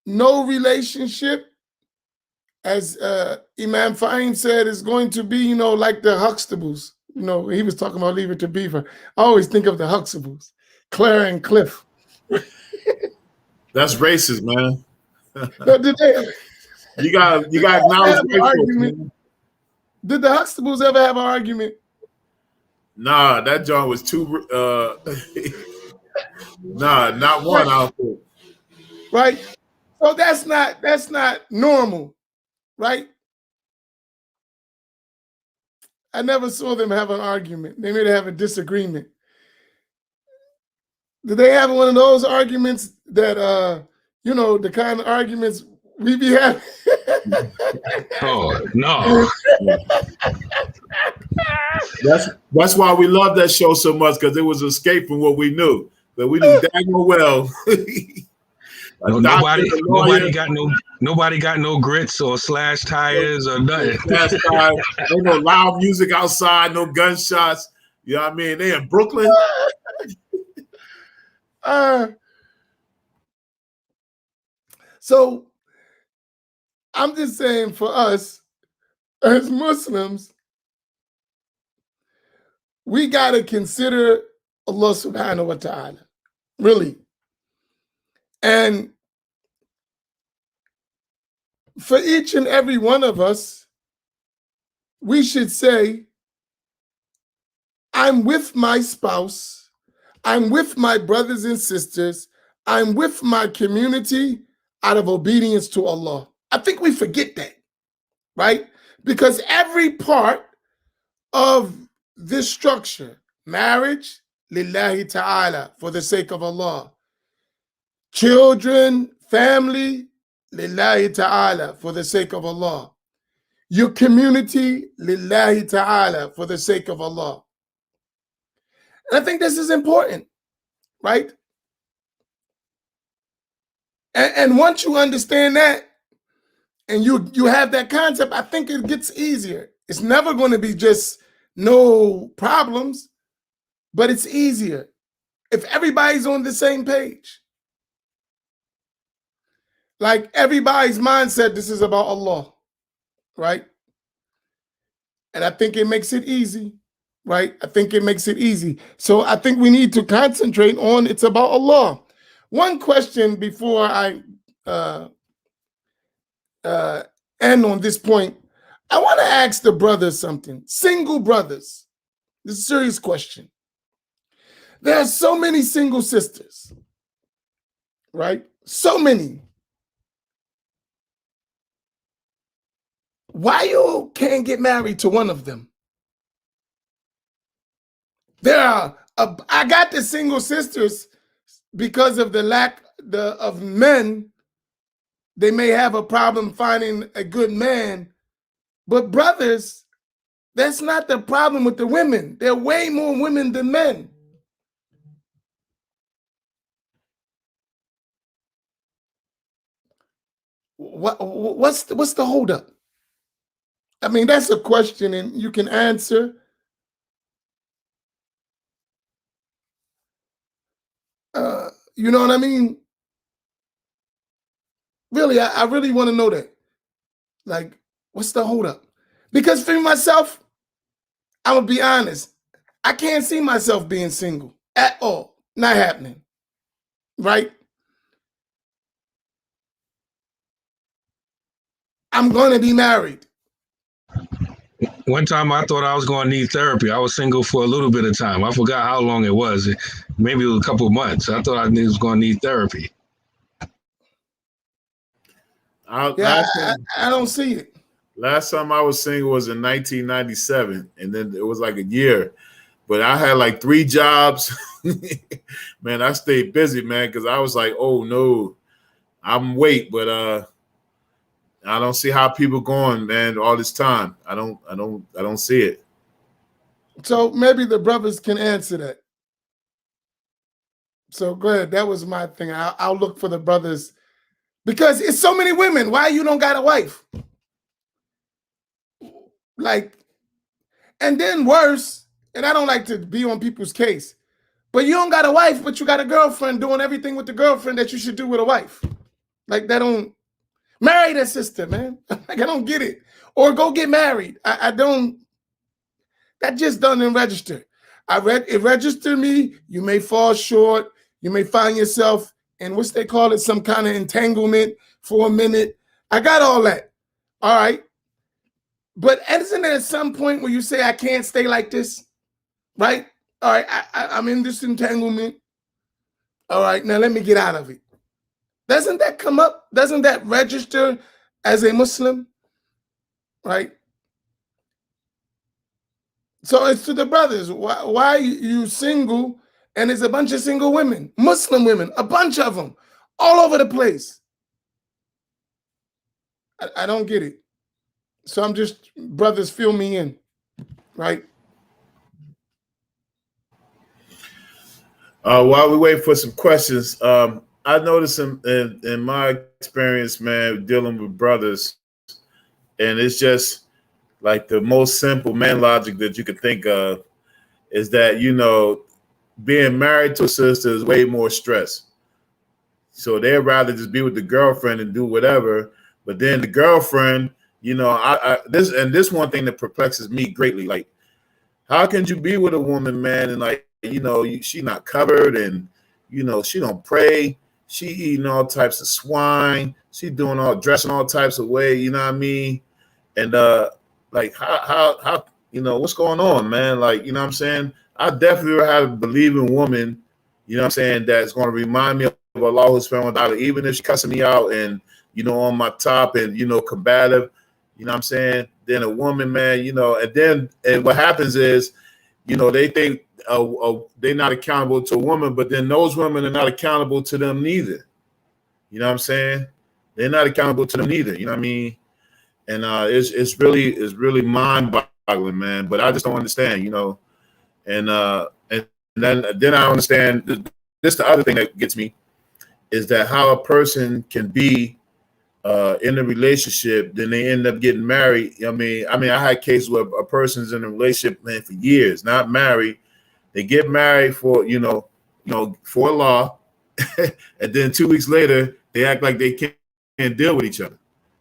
No relationship, as Imam Faheem said, is going to be, like the Huxtables. He was talking about Leave It to Beaver. I always think of the Huxtables, Claire and Cliff. That's racist, man. No, did they? You got acknowledge argument. Did the Huxtables ever have an argument? Nah, that John was too. Nah, not one outfit. Right. So that's not normal, right? I never saw them have an argument. They may have a disagreement. Did they have one of those arguments that the kind of arguments we be having? Oh no. That's why we love that show so much, because it was an escape from what we knew. But we knew dang well. Nobody got no grits or slash tires or nothing. Ain't no loud music outside, no gunshots. You know what I mean? They in Brooklyn. So I'm just saying, for us as Muslims, we got to consider Allah subhanahu wa ta'ala, really. And for each and every one of us, we should say, I'm with my spouse, I'm with my brothers and sisters, I'm with my community out of obedience to Allah. I think we forget that, right? Because every part of this structure, marriage, lillahi ta'ala, for the sake of Allah. Children, family, lillahi ta'ala, for the sake of Allah. Your community, lillahi ta'ala, for the sake of Allah. And I think this is important, right? And once you understand that, and you have that concept, I think it gets easier. It's never going to be just no problems, but it's easier if everybody's on the same page. Like everybody's mindset, this is about Allah, right? And I think it makes it easy, right? I think it makes it easy. So I think we need to concentrate on it's about Allah. One question before I end on this point, I want to ask the brothers something. Single brothers. This is a serious question. There are so many single sisters, right? So many. Why you can't get married to one of them? There are, I got the single sisters because of the lack of men. They may have a problem finding a good man, but brothers, That's not the problem with the women. There are way more women than men. What's the holdup? I mean, that's a question, and you can answer. You know what I mean? Really, I really want to know that. Like, what's the holdup? Because for myself, I'm gonna be honest. I can't see myself being single at all. Not happening. Right? I'm gonna be married. One time I thought I was going to need therapy. I was single for a little bit of time. I forgot how long it was. Maybe it was a couple of months. I thought I was going to need therapy. I don't see it. Last time I was single was in 1997, and then it was like a year. But I had like 3 jobs. Man, I stayed busy, man, because I was like, oh no, I'm wait, but I don't see how people going, man, all this time. I don't see it. So maybe the brothers can answer that. So go ahead. That was my thing. I'll look for the brothers because it's so many women. Why you don't got a wife? Like, and then worse, and I don't like to be on people's case, but you don't got a wife, but you got a girlfriend doing everything with the girlfriend that you should do with a wife. Like, that don't marry that sister, man. Like, I don't get it. Or go get married. I don't. That just doesn't register. It registered me. You may fall short. You may find yourself in what's they call it, some kind of entanglement for a minute. I got all that. All right. But isn't there some point where you say, I can't stay like this? Right? All right. I'm in this entanglement. All right. Now let me get out of it. Doesn't that come up? Doesn't that register as a Muslim? Right? So it's to the brothers. Why you single? And there's a bunch of single women, Muslim women, a bunch of them, all over the place. I don't get it. So I'm just, brothers, fill me in, right? While we wait for some questions, I noticed in my experience, man, dealing with brothers, and it's just like the most simple man logic that you could think of is that, you know, being married to a sister is way more stress. So they'd rather just be with the girlfriend and do whatever. But then the girlfriend, you know, this one thing that perplexes me greatly. Like, how can you be with a woman, man, and like, you know, she not covered, and you know, she don't pray, she eating all types of swine, she dressing all types of way, you know what I mean? And like how you know what's going on, man? Like, you know what I'm saying? I definitely have a believing woman, you know what I'm saying, that's going to remind me of Allah subhanahu wa ta'ala, even if she's cussing me out and, you know, on my top and, you know, combative, you know what I'm saying? Then a woman, man, you know, and what happens is, you know, they think they're not accountable to a woman, but then those women are not accountable to them neither. You know what I'm saying? They're not accountable to them neither. You know what I mean? And it's really mind-boggling, man. But I just don't understand, you know. And then I understand. This the other thing that gets me is that how a person can be in a relationship, then they end up getting married. I mean, I had cases where a person's in a relationship, man, for years, not married. They get married for, you know, for law, and then 2 weeks later, they act like they can't deal with each other.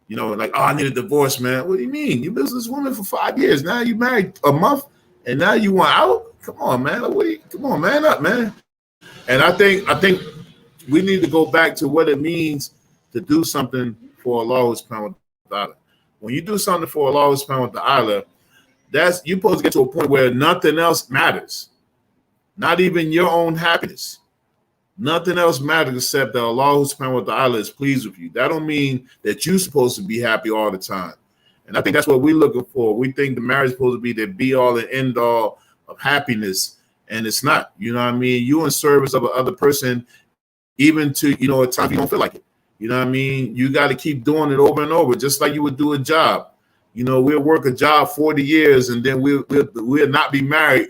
You know, like, oh, I need a divorce, man. What do you mean? You been with this woman for 5 years. Now you married a month, and now you want out? Come on, man. Come on, man up, man. And I think we need to go back to what it means to do something for Allah subhanahu wa ta'ala. When you do something for Allah subhanahu wa ta'ala, you're supposed to get to a point where nothing else matters. Not even your own happiness. Nothing else matters except that Allah subhanahu wa ta'ala is pleased with you. That don't mean that you're supposed to be happy all the time. And I think that's what we're looking for. We think the marriage is supposed to be the be all and end all of happiness. And it's not. You know what I mean? You're in service of another person, even to, you know, at times you don't feel like it. You know what I mean? You got to keep doing it over and over, just like you would do a job. You know, we'll work a job 40 years and then we'll not be married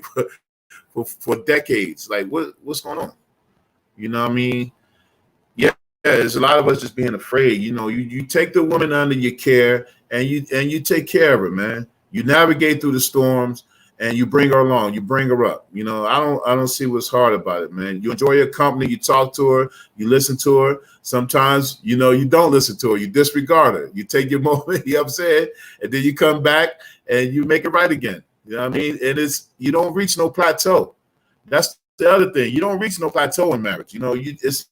for decades. Like, what's going on? You know what I mean? Yeah, there's a lot of us just being afraid. You know, you take the woman under your care and you take care of her, man. You navigate through the storms and you bring her along, you bring her up. You know, I don't see what's hard about it, man. You enjoy your company, you talk to her, you listen to her. Sometimes, you know, you don't listen to her, you disregard her. You take your moment, you upset, and then you come back and you make it right again. You know what I mean? You don't reach no plateau. That's the other thing. You don't reach no plateau in marriage. You know, this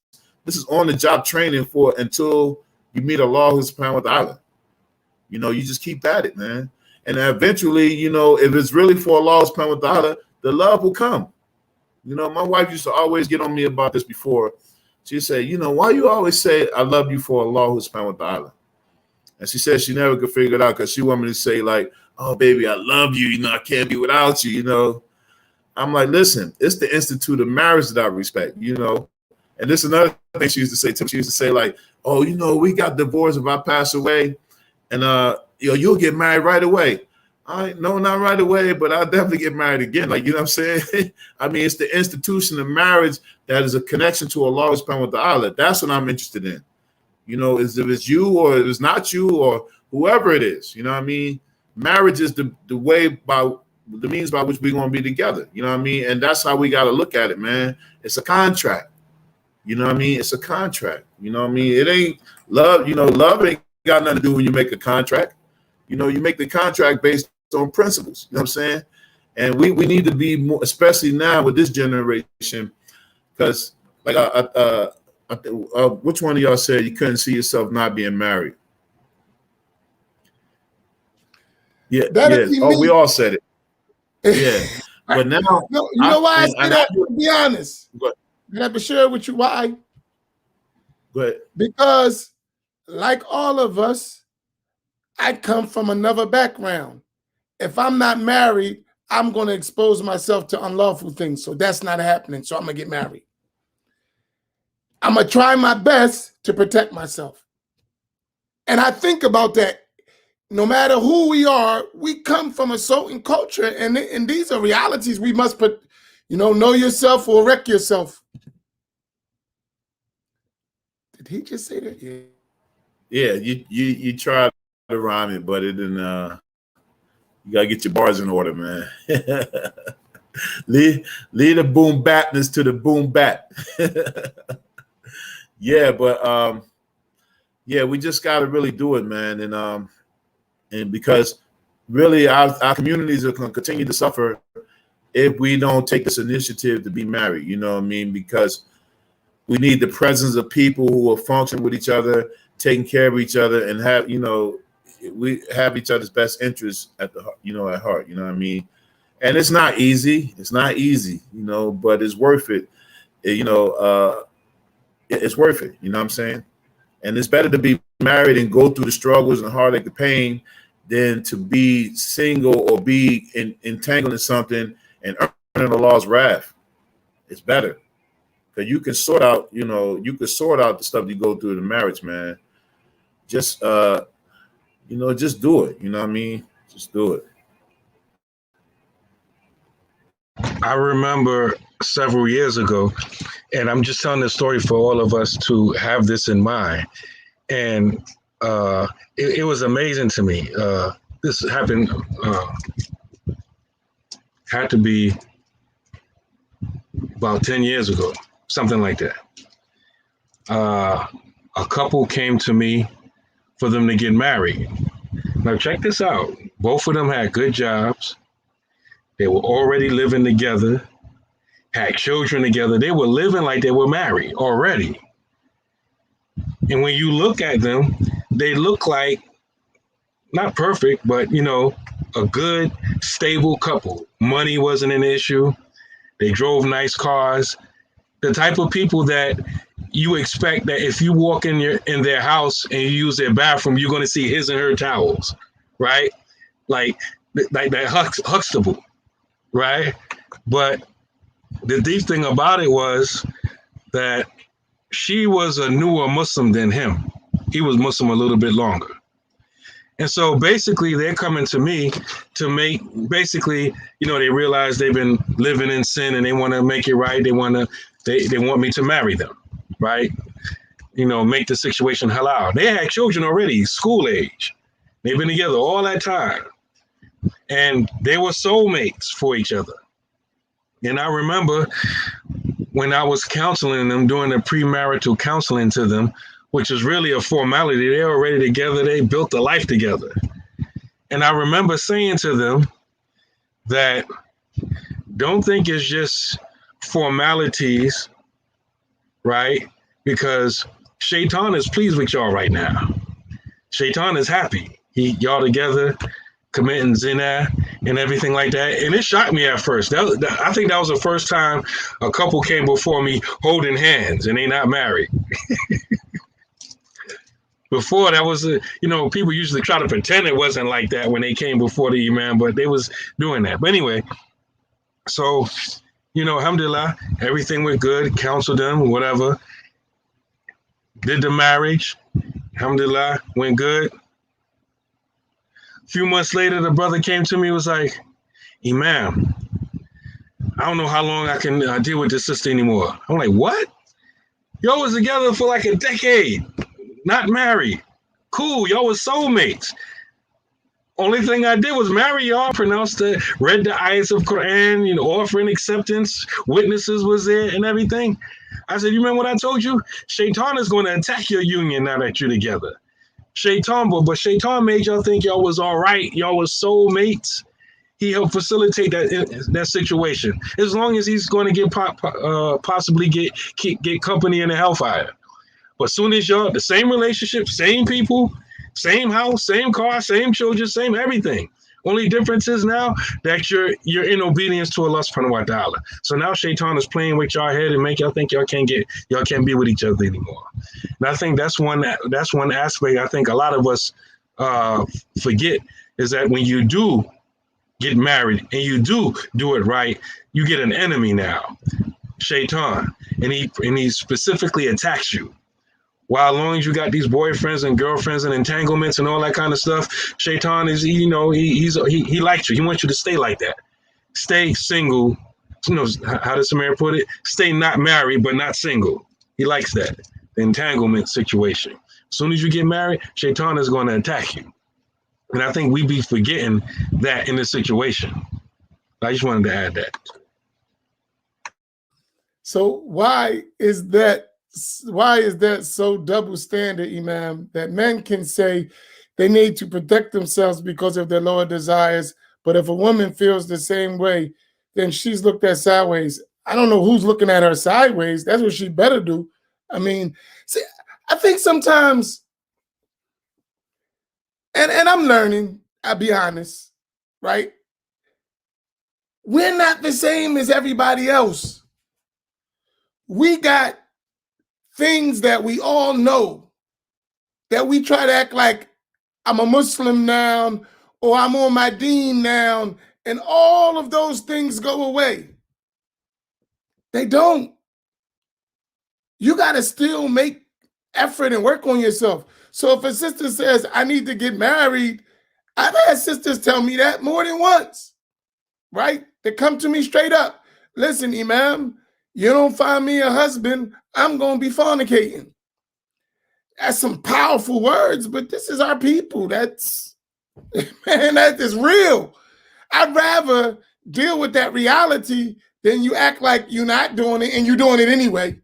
is on the job training for until you meet Allah subhanahu wa ta'ala. You know, you just keep at it, man. And eventually, you know, if it's really for Allah subhanahu wa ta'ala, the love will come. You know, my wife used to always get on me about this before. She said, you know, why you always say I love you for Allah subhanahu wa ta'ala? And she said she never could figure it out because she wanted me to say, like, oh, baby, I love you. You know, I can't be without you, you know. I'm like, listen, it's the institute of marriage that I respect, you know. And this is another thing she used to say to me. She used to say, like, oh, you know, we got divorced if I pass away. And, you know, you'll get married right away. No, not right away, but I'll definitely get married again. Like, you know what I'm saying? I mean, it's the institution of marriage that is a connection to Allah subhanahu wa ta'ala. That's what I'm interested in. You know, if it's you or if it's not you or whoever it is, you know what I mean? Marriage is the means by which we're going to be together. You know what I mean? And that's how we got to look at it, man. It's a contract. You know what I mean? It's a contract. You know what I mean? It ain't love. You know, love ain't got nothing to do when you make a contract. You know, you make the contract based on principles. You know what I'm saying? And we need to be more, especially now with this generation, because like which one of y'all said you couldn't see yourself not being married? Yeah, yes. Oh, we all said it. Yeah, but now no, you know why I say that? To be honest, can I share with you why? Go ahead. Because, like all of us, I come from another background. If I'm not married, I'm going to expose myself to unlawful things. So that's not happening. So I'm going to get married. I'm going to try my best to protect myself. And I think about that. No matter who we are, we come from a certain culture. And these are realities we must put, you know yourself or wreck yourself. Did he just say that? Yeah. Yeah, you tried to rhyme it, but it didn't. You gotta get your bars in order, man. lead the boom bapness to the boom bap. Yeah, but yeah, we just gotta really do it, man. And because really our communities are gonna continue to suffer if we don't take this initiative to be married. You know what I mean? Because we need the presence of people who will function with each other, taking care of each other, and have, you know, we have each other's best interests at heart. You know what I mean? And it's not easy. It's not easy, you know, but it's worth it. You know, it's worth it. You know what I'm saying? And it's better to be married and go through the struggles and heartache, the pain, than to be single or be entangled in something and earning Allah's wrath. It's better. Because you can sort out, you know, the stuff you go through in the marriage, man. Just, you know, just do it. You know what I mean? Just do it. I remember several years ago, and I'm just telling this story for all of us to have this in mind. And it was amazing to me. This happened, had to be about 10 years ago, something like that. A couple came to me for them to get married. Now check this out. Both of them had good jobs. They were already living together, had children together. They were living like they were married already. And when you look at them, they look like, not perfect, but, you know, a good, stable couple. Money wasn't an issue. They drove nice cars. The type of people that you expect that if you walk in their house and you use their bathroom, you're going to see his and her towels, right? Like that Huxtable, right? But the deep thing about it was that she was a newer Muslim than him. He was Muslim a little bit longer. And so basically they're coming to me to make, basically, they realize they've been living in sin and they want to make it right. They want me to marry them, right? Make the situation halal. They had children already, school age. They've been together all that time. And they were soulmates for each other. And I remember when I was counseling them, doing the premarital counseling to them, which is really a formality. They're already together. They built a life together. And I remember saying to them that don't think it's just formalities, right? Because Shaitan is pleased with y'all right now. Shaitan is happy. Y'all together, committing zina and everything like that. And it shocked me at first. I think that was the first time a couple came before me holding hands and they not married. Before that was, people usually try to pretend it wasn't like that when they came before the Imam, but they was doing that. But anyway, so, alhamdulillah, everything went good, counseled them, whatever. Did the marriage, alhamdulillah, went good. A few months later, the brother came to me, was like, Imam, I don't know how long I can deal with this sister anymore. I'm like, what? Y'all was together for like a decade. Not married. Cool, y'all was soulmates. Only thing I did was marry y'all, read the ayahs of Quran, offering acceptance, witnesses was there and everything. I said, you remember what I told you? Shaitan is going to attack your union now that you're together. Shaitan, but Shaitan made y'all think y'all was all right. Y'all was soulmates. He helped facilitate that situation. As long as he's going to possibly get company in the hellfire. But as soon as y'all, the same relationship, same people, same house, same car, same children, same everything. Only difference is now that you're in obedience to Allah subhanahu wa ta'ala. So now Shaitan is playing with y'all head and make y'all think y'all can't be with each other anymore. And I think that's one aspect I think a lot of us forget, is that when you do get married and you do it right, you get an enemy now, Shaitan, and he specifically attacks you. While as long as you got these boyfriends and girlfriends and entanglements and all that kind of stuff, Shaitan is, he likes you. He wants you to stay like that. Stay single. How does Samir put it? Stay not married, but not single. He likes that. The entanglement situation. As soon as you get married, Shaitan is going to attack you. And I think we be forgetting that in this situation. I just wanted to add that. So why is that so double standard, Imam, that men can say they need to protect themselves because of their lower desires, but if a woman feels the same way, then she's looked at sideways? I don't know who's looking at her sideways. That's what she better do. I mean, see, I think sometimes, and I'm learning, I'll be honest, right? We're not the same as everybody else. We got things that we all know, that we try to act like I'm a Muslim now, or I'm on my deen now, and all of those things go away. They don't. You got to still make effort and work on yourself. So if a sister says, I need to get married, I've had sisters tell me that more than once, right? They come to me straight up. Listen, Imam, you don't find me a husband, I'm going to be fornicating. That's some powerful words, but this is our people. That is real. I'd rather deal with that reality than you act like you're not doing it and you're doing it anyway,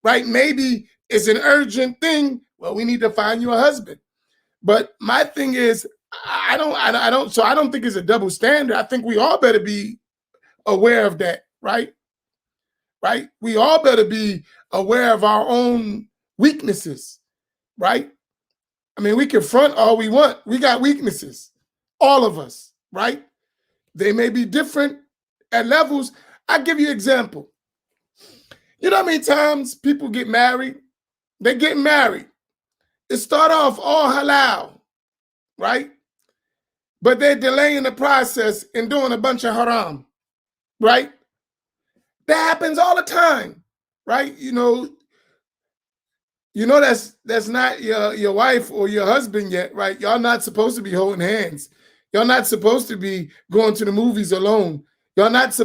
right? Maybe it's an urgent thing. Well, we need to find you a husband. But my thing is, I don't think it's a double standard. I think we all better be aware of that, right? Right? We all better be aware of our own weaknesses, right? I mean, we can front all we want. We got weaknesses, all of us, right? They may be different at levels. I'll give you an example. You know how many times people get married? They get married. It start off all halal, right? But they're delaying the process and doing a bunch of haram, right? That happens all the time, right? you know that's not your wife or your husband yet, right? Y'all not supposed to be holding hands. Y'all not supposed to be going to the movies alone. Y'all not,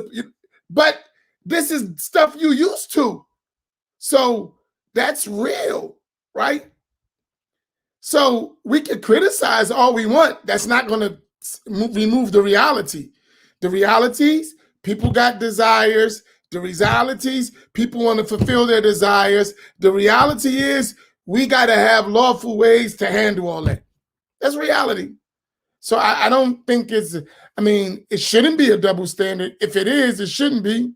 but this is stuff you used to. So that's real, right? So we can criticize all we want. That's not going to remove the reality. The realities, people got desires. The realities, people want to fulfill their desires. The reality is we got to have lawful ways to handle all that. That's reality. So I don't think it's, I mean, it shouldn't be a double standard. If it is, it shouldn't be.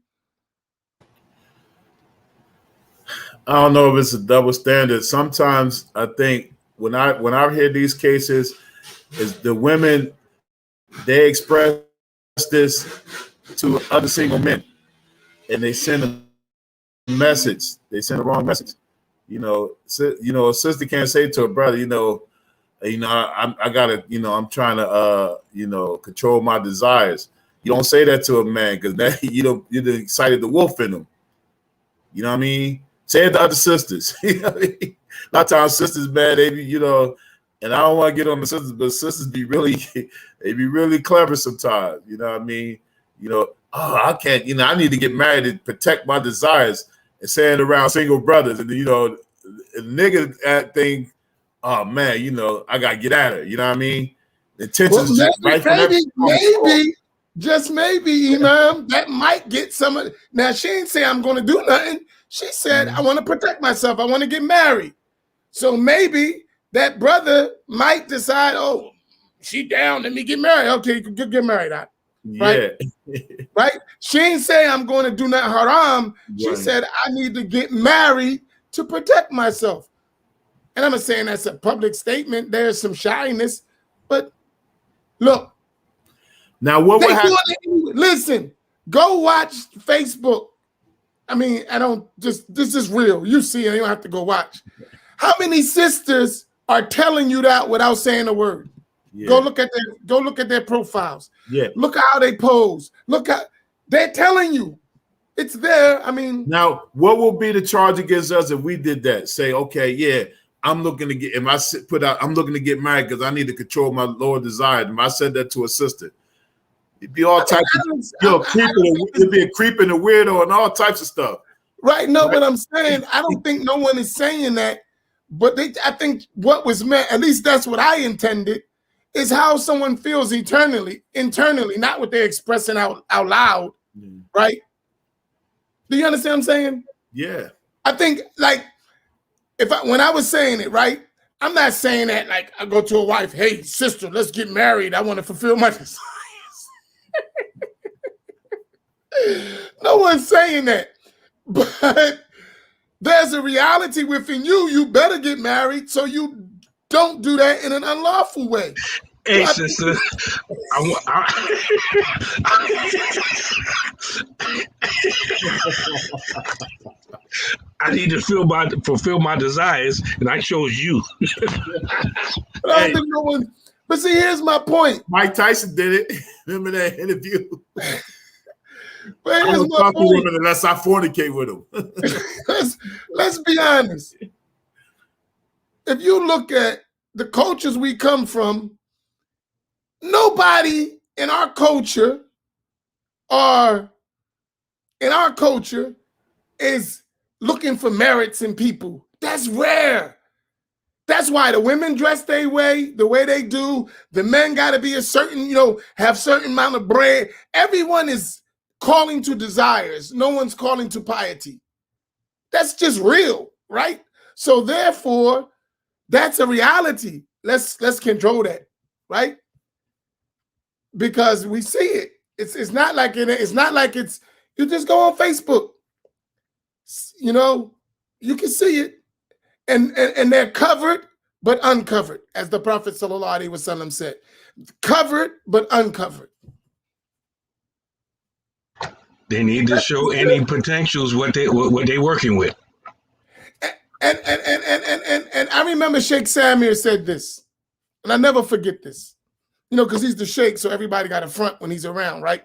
I don't know if it's a double standard. Sometimes I think when I hear these cases, is the women, they express this to other single men, and they send a message. They send the wrong message. A sister can't say to her brother, I gotta, I'm trying to, control my desires. You don't say that to a man because that you excited the wolf in them. You know what I mean? Say it to other sisters. You know what I mean? A lot of times sisters, man, they be, and I don't want to get on the sisters, but sisters be really clever sometimes. You know what I mean? I can't, I need to get married to protect my desires, and saying around single brothers, and the nigga thing, oh man, I gotta get at her. You know what I mean? The intentions maybe, just maybe, Imam, that might get some of. Now she ain't say I'm going to do nothing. She said I want to protect myself. I want to get married. So maybe that brother might decide, oh, she down, let me get married. Okay, get married out. Right? Yeah. Right? She ain't say I'm going to do nothing haram. She Right. said I need to get married to protect myself. And I'm not saying that's a public statement. There's some shyness, but look. Now what would happen? Listen, go watch Facebook. I mean, this is real. You see it, you don't have to go watch. How many sisters are telling you that without saying a word? Yeah. Go look at their profiles. Yeah. Look at how they pose. Look how they're telling you. It's there. I mean, now what will be the charge against us if we did that? Say, okay, yeah, I'm looking to get, I'm looking to get married because I need to control my lower desires. If I said that to a sister, it'd be all types of it'd be a creeping, a weirdo, and all types of stuff. Right. No, but I'm saying I don't think no one is saying that. But I think what was meant, at least that's what I intended, is how someone feels internally, not what they're expressing out loud. Right? Do you understand what I'm saying? Yeah. I think like when I was saying it, right, I'm not saying that like I go to a wife, hey, sister, let's get married. I want to fulfill my desires. No one's saying that. But there's a reality within you. You better get married so you don't do that in an unlawful way. Hey, sister, I need to fulfill my desires, and I chose you. But I don't think no one. But see, here's my point. Mike Tyson did it. Remember that interview? But I don't talk to women unless I fornicate with them. let's be honest. If you look at the cultures we come from, nobody in our culture is looking for merits in people. That's rare. That's why the women dress the way they do. The men got to be a certain, have certain amount of bread. Everyone is calling to desires. No one's calling to piety. That's just real, right? So therefore, that's a reality. Let's control that, right? Because we see it. It's not like it's you just go on Facebook. You can see it. And they're covered but uncovered, as the Prophet ﷺ said. Covered but uncovered. They need to show any potentials what they're working with. And I remember Sheikh Samir said this, and I never forget this. Because he's the sheikh, so everybody got a front when he's around, right?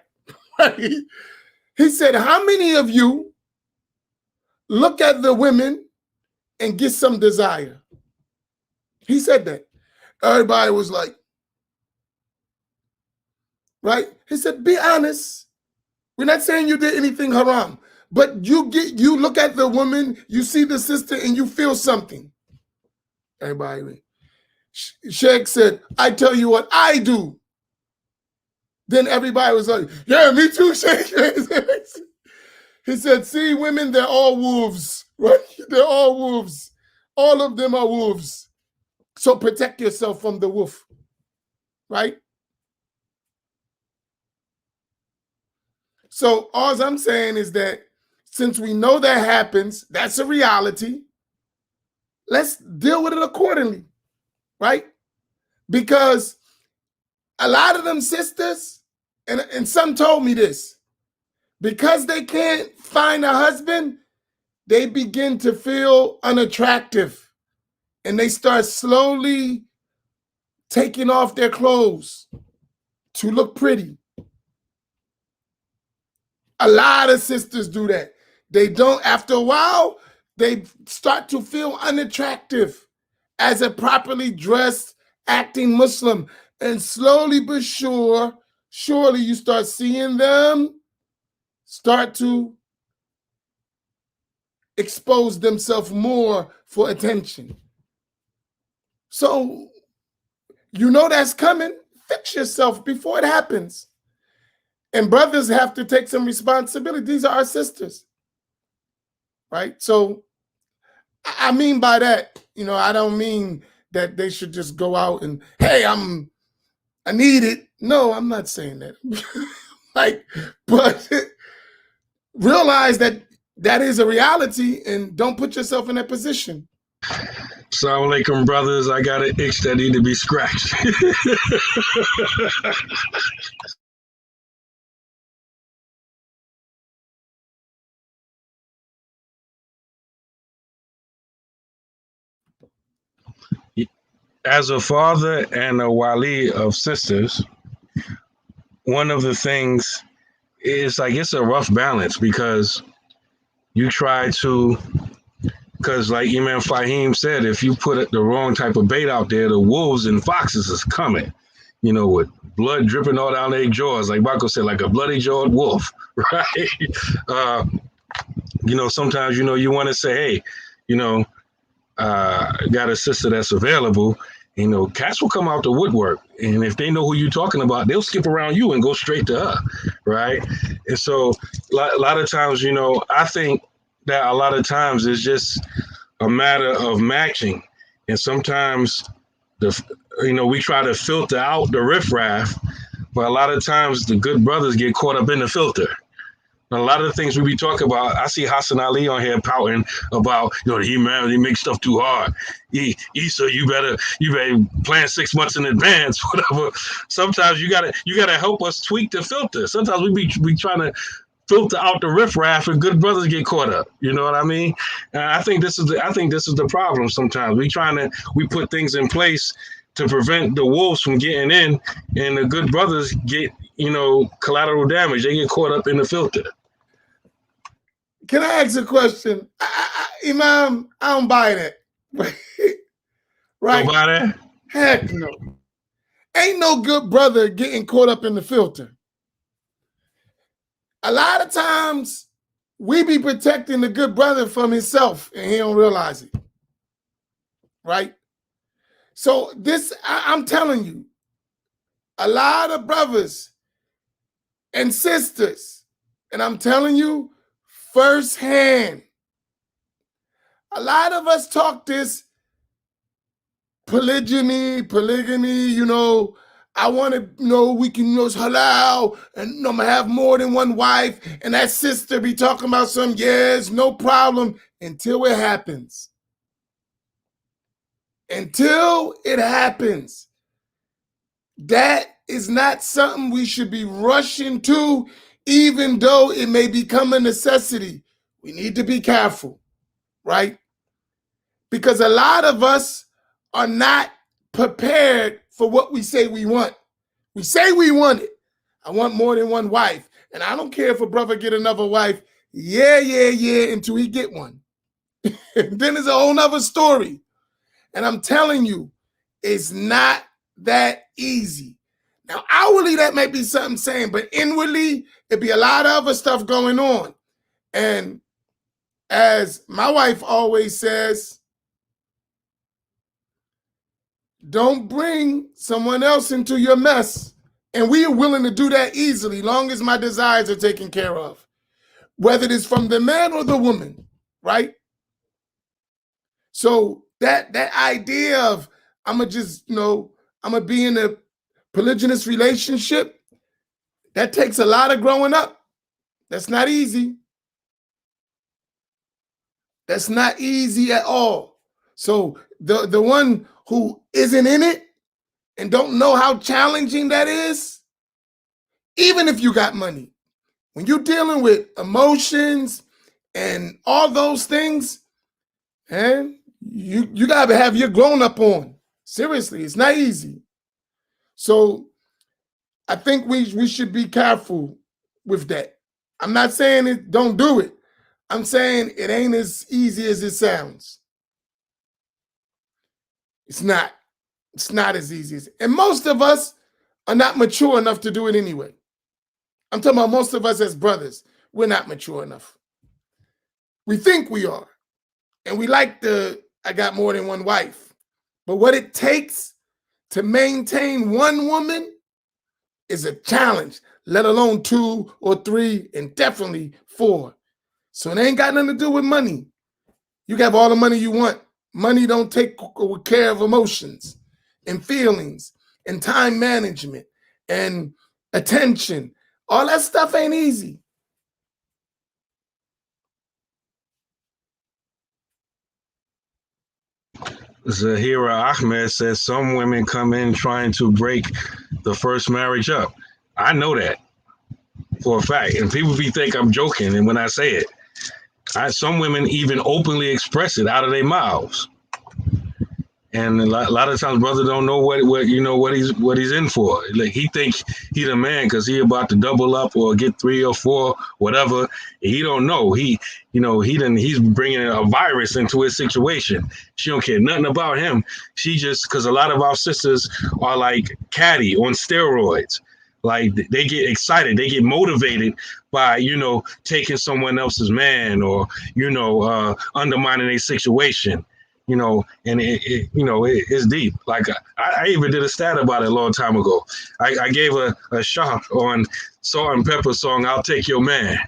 He said, how many of you look at the women and get some desire. He said that. Everybody was like, right? He said, be honest. We're not saying you did anything haram, but you look at the woman, you see the sister, and you feel something. Everybody, Sheikh said, I tell you what I do. Then everybody was like, yeah, me too, Sheikh. He said, see, women, they're all wolves, right? They're all wolves. All of them are wolves. So protect yourself from the wolf, right? So all I'm saying is that since we know that happens, that's a reality, let's deal with it accordingly, right? Because a lot of them sisters, and some told me this, because they can't find a husband, they begin to feel unattractive and they start slowly taking off their clothes to look pretty. A lot of sisters do that. They don't, after a while, they start to feel unattractive as a properly dressed, acting Muslim. And slowly but surely you start seeing them start to expose themselves more for attention. So, you know that's coming. Fix yourself before it happens. And brothers have to take some responsibility. These are our sisters, right? So I mean by that, I don't mean that they should just go out and, hey, I need it. No, I'm not saying that. But realize that that is a reality and don't put yourself in that position. Assalamu alaikum, brothers. I got an itch that need to be scratched. As a father and a wali of sisters, one of the things is like it's a rough balance because you try to, because like Imam Faheem said, if you put the wrong type of bait out there, the wolves and foxes is coming, with blood dripping all down their jaws, like Baco said, like a bloody jawed wolf, right? Sometimes, you want to say, hey, got a sister that's available. Cats will come out the woodwork, and if they know who you're talking about, they'll skip around you and go straight to her, right? And so a lot of times, I think that a lot of times it's just a matter of matching, and sometimes we try to filter out the riffraff, but a lot of times the good brothers get caught up in the filter. A lot of the things we be talking about, I see Hassan Ali on here pouting about, the Imam, they make stuff too hard. Issa, you better plan 6 months in advance, whatever. Sometimes you gotta help us tweak the filter. Sometimes we trying to filter out the riffraff and good brothers get caught up. You know what I mean? And I think this is the problem sometimes. We put things in place to prevent the wolves from getting in, and the good brothers get, collateral damage. They get caught up in the filter. Can I ask a question? Imam, I don't buy that. Right? Don't buy that? Heck no. Ain't no good brother getting caught up in the filter. A lot of times we be protecting the good brother from himself and he don't realize it. Right? So I'm telling you, a lot of brothers and sisters, and I'm telling you firsthand, a lot of us talk this polygamy, I want to, we can use halal, and I'm going to have more than one wife, and that sister be talking about some, yes, no problem, until it happens. Until it happens. That is not something we should be rushing to, even though it may become a necessity. We need to be careful, right? Because a lot of us are not prepared for what we say we want. We say we want it. I want more than one wife. And I don't care if a brother get another wife. Yeah, until he get one. Then it's a whole nother story. And I'm telling you, it's not that easy. Now, outwardly, that may be something saying, but inwardly, it'd be a lot of other stuff going on. And as my wife always says, don't bring someone else into your mess. And we are willing to do that easily, long as my desires are taken care of, whether it is from the man or the woman, right? So that idea of I'm going to be in a polygynous relationship, that takes a lot of growing up. That's not easy. That's not easy at all. So the one who isn't in it and don't know how challenging that is, even if you got money, when you're dealing with emotions and all those things, and you gotta have your grown up on. Seriously, it's not easy. So I think we should be careful with that. I'm not saying don't do it. I'm saying it ain't as easy as it sounds. It's not. It's not as easy as, and most of us are not mature enough to do it anyway. I'm talking about most of us as brothers. We're not mature enough. We think we are. And we like I got more than one wife. But what it takes to maintain one woman is a challenge, let alone 2 or 3, and definitely 4. So it ain't got nothing to do with money. You can have all the money you want. Money don't take care of emotions and feelings and time management and attention. All that stuff ain't easy. Zahira Ahmed says some women come in trying to break the first marriage up. I know that for a fact. And people think I'm joking. And when I say it, some women even openly express it out of their mouths. And a lot of times, brother don't know what he's in for. Like he thinks he the man because he about to double up or get 3 or 4, whatever. He don't know. He's bringing a virus into his situation. She don't care nothing about him. She just, because a lot of our sisters are like catty on steroids. Like they get excited, they get motivated by taking someone else's man or undermining their situation. And it's deep. Like I even did a stat about it a long time ago. I gave a shot on Salt and Pepper song, I'll Take Your Man.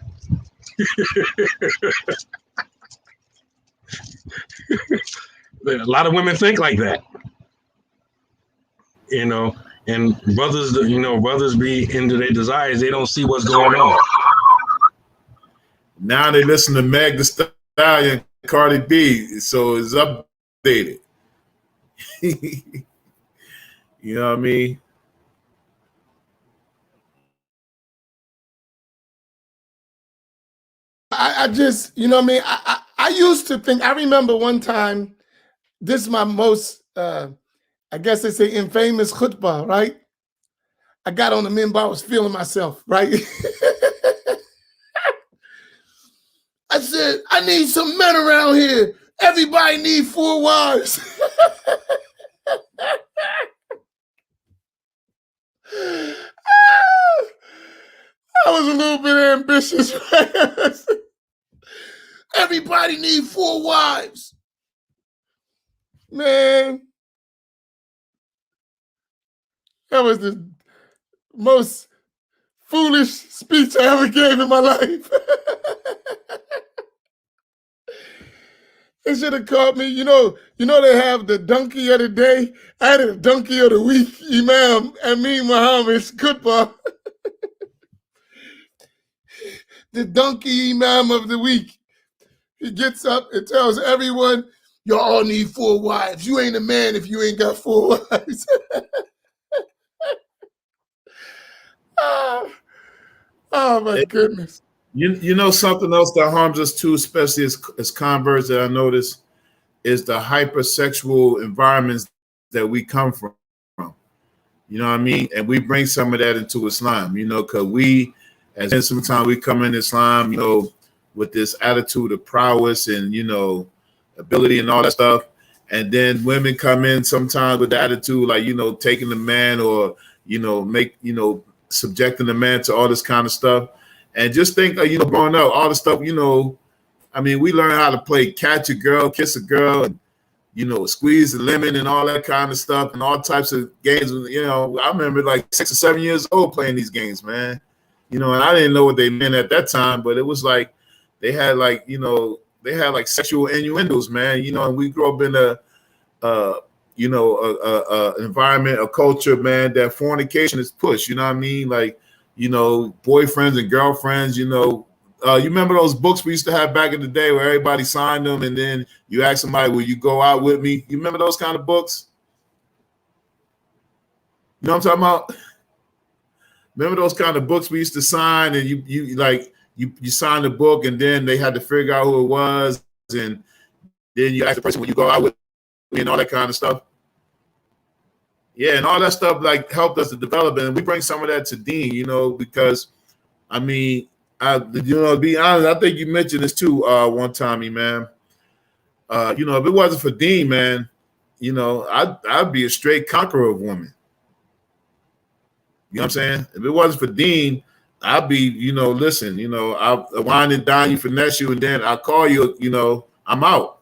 A lot of women think like that. And brothers be into their desires. They don't see what's going on. Now they listen to Meg Thee Stallion, Cardi B, so it's updated. You know what I mean? I just, I used to think, I remember one time, this is my most, I guess they say infamous khutbah, right? I got on the minbar, I was feeling myself, right? I said, I need some men around here. Everybody need 4 wives. I was a little bit ambitious, right? Everybody need 4 wives. Man, that was the most foolish speech I ever gave in my life. They should have called me, they have the donkey of the day. I had a donkey of the week, Imam, Amin Muhammad's khutbah. The donkey Imam of the week. He gets up and tells everyone, y'all all need 4 wives. You ain't a man if you ain't got 4 wives. Oh my goodness. You know something else that harms us too, especially as converts, that I notice is the hypersexual environments that we come from. You know what I mean? And we bring some of that into Islam, because we, as sometimes we come in Islam, with this attitude of prowess and, ability and all that stuff. And then women come in sometimes with the attitude like, taking the man or, subjecting the man to all this kind of stuff. And just think, growing up, all the stuff, we learn how to play catch a girl, kiss a girl, and, squeeze the lemon and all that kind of stuff and all types of games. I remember like 6 or 7 years old playing these games, man. And I didn't know what they meant at that time, but it was like they had like sexual innuendos, man. And we grew up in a environment, a culture, man, that fornication is pushed. You know what I mean? Like, boyfriends and girlfriends. You remember those books we used to have back in the day where everybody signed them, and then you ask somebody, "Will you go out with me?" You remember those kind of books? You know what I'm talking about? Remember those kind of books we used to sign, and you signed the book, and then they had to figure out who it was, and then you ask the person, "Will you go out with me?" and all that kind of stuff. Yeah, and all that stuff like helped us to develop, and we bring some of that to Dean, because to be honest, I think you mentioned this too one time, man. If it wasn't for Dean, man, I'd be a straight conqueror of women. You know what I'm saying? If it wasn't for Dean, I'd be, I'll wine and dine you, finesse you, and then I'll call you, I'm out.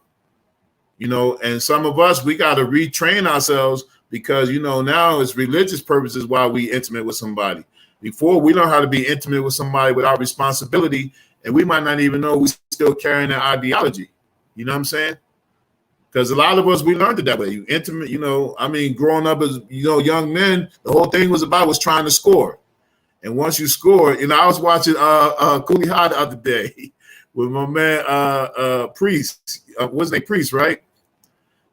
And some of us, we got to retrain ourselves because, now it's religious purposes why we intimate with somebody. Before, we learn how to be intimate with somebody without responsibility, and we might not even know we're still carrying that ideology. You know what I'm saying? Because a lot of us, we learned it that way. You intimate, growing up as, young men, the whole thing was trying to score. And once you score, I was watching Cooley High the other day with my man Priest. What's his name? Priest, right?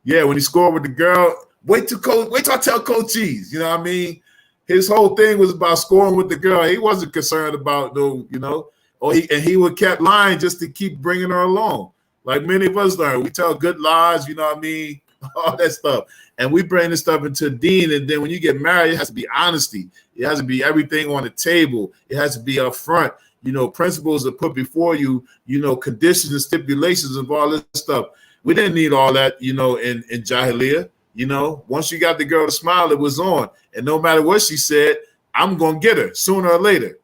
Yeah, when he scored with the girl, wait till I tell Coach Cheese. You know what I mean? His whole thing was about scoring with the girl. He wasn't concerned about he would kept lying just to keep bringing her along. Like many of us learn, we tell good lies, you know what I mean? All that stuff. And we bring this stuff into Dean. And then when you get married, it has to be honesty. It has to be everything on the table. It has to be up front. Principles are put before you, conditions and stipulations of all this stuff. We didn't need all that, in Jahiliyyah. Once you got the girl to smile, it was on. And no matter what she said, I'm going to get her sooner or later.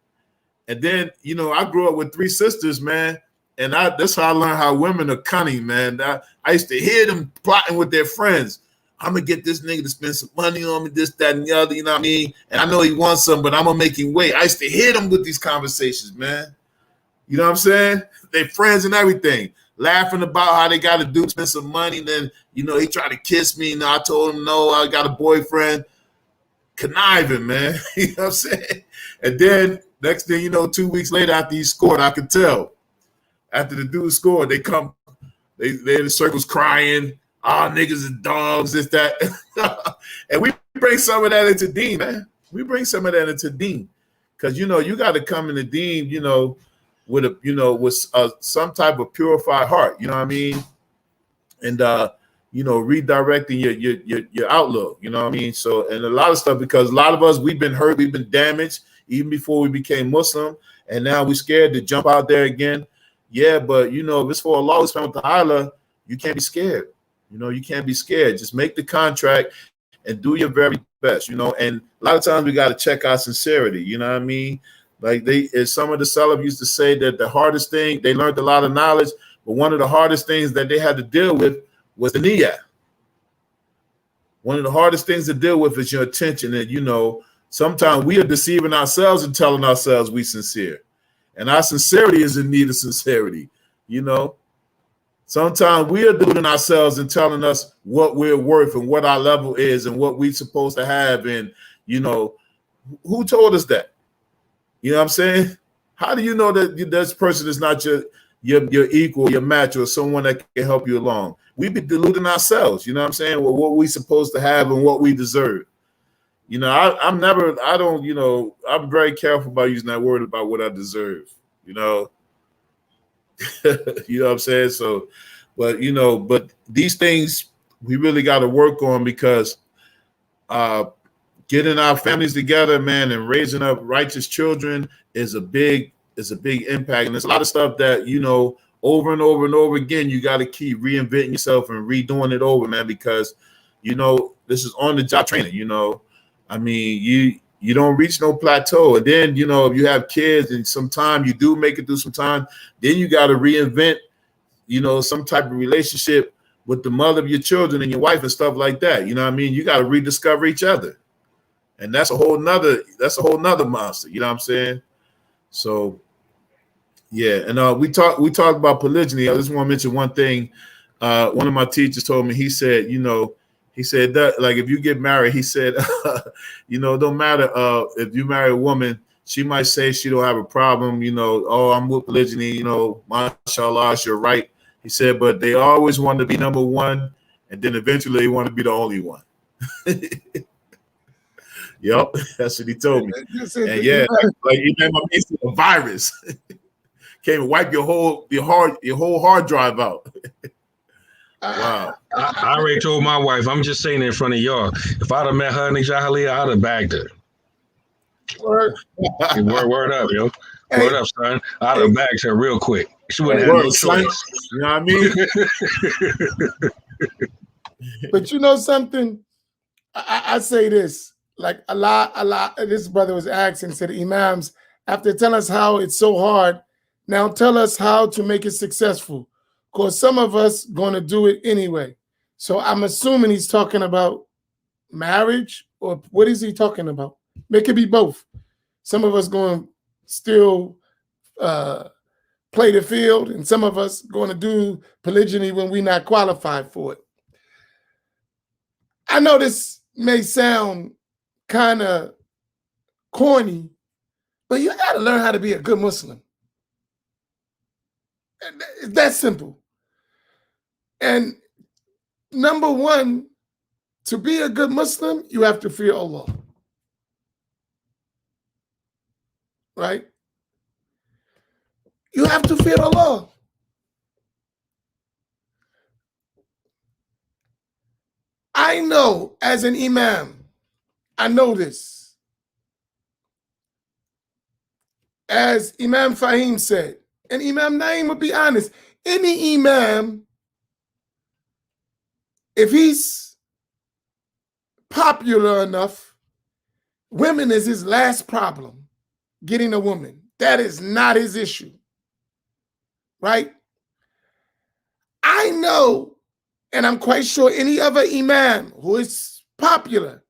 And then, I grew up with 3 sisters, man. And that's how I learned how women are cunning, man. I used to hear them plotting with their friends. I'm going to get this nigga to spend some money on me, this, that, and the other, you know what I mean? And I know he wants some, but I'm going to make him wait. I used to hear them with these conversations, man. You know what I'm saying? They're friends and everything. Laughing about how they got to do, spend some money. And then, he tried to kiss me. And I told him, no, I got a boyfriend. Conniving, man. You know what I'm saying? And then next thing you know, 2 weeks later after he scored, I could tell. After the dude scored, they in the circles crying. Niggas is dogs, this, that. And we bring some of that into Dean, man. We bring some of that into Dean. Because, you got to come into Dean, with some type of purified heart, you know what I mean? And redirecting your outlook, you know what I mean? So, and a lot of stuff, because a lot of us, we've been hurt, we've been damaged even before we became Muslim, and now we're scared to jump out there again. Yeah, but if it's for Allah subhanahu wa ta'ala, you can't be scared. You can't be scared. Just make the contract and do your very best, and a lot of times we got to check our sincerity, you know what I mean? Like as some of the Salaf used to say that the hardest thing, they learned a lot of knowledge, but one of the hardest things that they had to deal with was the niyyah. One of the hardest things to deal with is your attention. And, sometimes we are deceiving ourselves and telling ourselves we sincere. And our sincerity is in need of sincerity, Sometimes we are deluding ourselves and telling us what we're worth and what our level is and what we're supposed to have. And, who told us that? You know what I'm saying? How do you know that this person is not your equal, your match, or someone that can help you along? We be deluding ourselves, you know what I'm saying? Well, what we supposed to have and what we deserve. I'm very careful about using that word about what I deserve, You know what I'm saying? So, but these things we really got to work on, because getting our families together, man, and raising up righteous children is a big impact. And there's a lot of stuff that, over and over and over again. You got to keep reinventing yourself and redoing it over, man, because, you know, this is on the job training, you know. I mean, you don't reach no plateau. And then, you know, if you have kids and sometime you do make it through some time, then you got to reinvent, you know, some type of relationship with the mother of your children and your wife and stuff like that. You know what I mean? You got to rediscover each other. And that's a whole nother monster. You know what I'm saying? So yeah. And we talked about polygyny. I just want to mention one thing. One of my teachers told me, he said, you know, he said that, like, if you get married, he said, you know, it don't matter if you marry a woman, she might say she don't have a problem, you know, oh, I'm with polygyny, you know, mashallah, you're right. He said, but they always want to be number one, and then eventually they want to be the only one. Yep, that's what he told me. And yeah, like Imam, a virus came and wipe your whole hard drive out. Wow. I already told my wife, I'm just saying it in front of y'all, if I'd have met her in the Jahiliyyah, I'd have bagged her. Word up, yo. Word up, son. I'd have bagged her real quick. She wouldn't have no choice. You know what I mean? But you know something? I say this, like a lot. This brother was asking, said, Imams, after telling us how it's so hard, now tell us how to make it successful. Because some of us going to do it anyway. So I'm assuming he's talking about marriage, or what is he talking about? It could be both. Some of us going to still play the field, and some of us going to do polygyny when we're not qualified for it. I know this may sound kind of corny, but you got to learn how to be a good Muslim. It's that simple. And number one, to be a good Muslim, you have to fear Allah. Right? You have to fear Allah. I know as an Imam, I know this. As Imam Faheem said, and Imam Naim would be honest, any Imam, if he's popular enough, women is his last problem, getting a woman. That is not his issue, right? I know, and I'm quite sure any other Imam who is popular,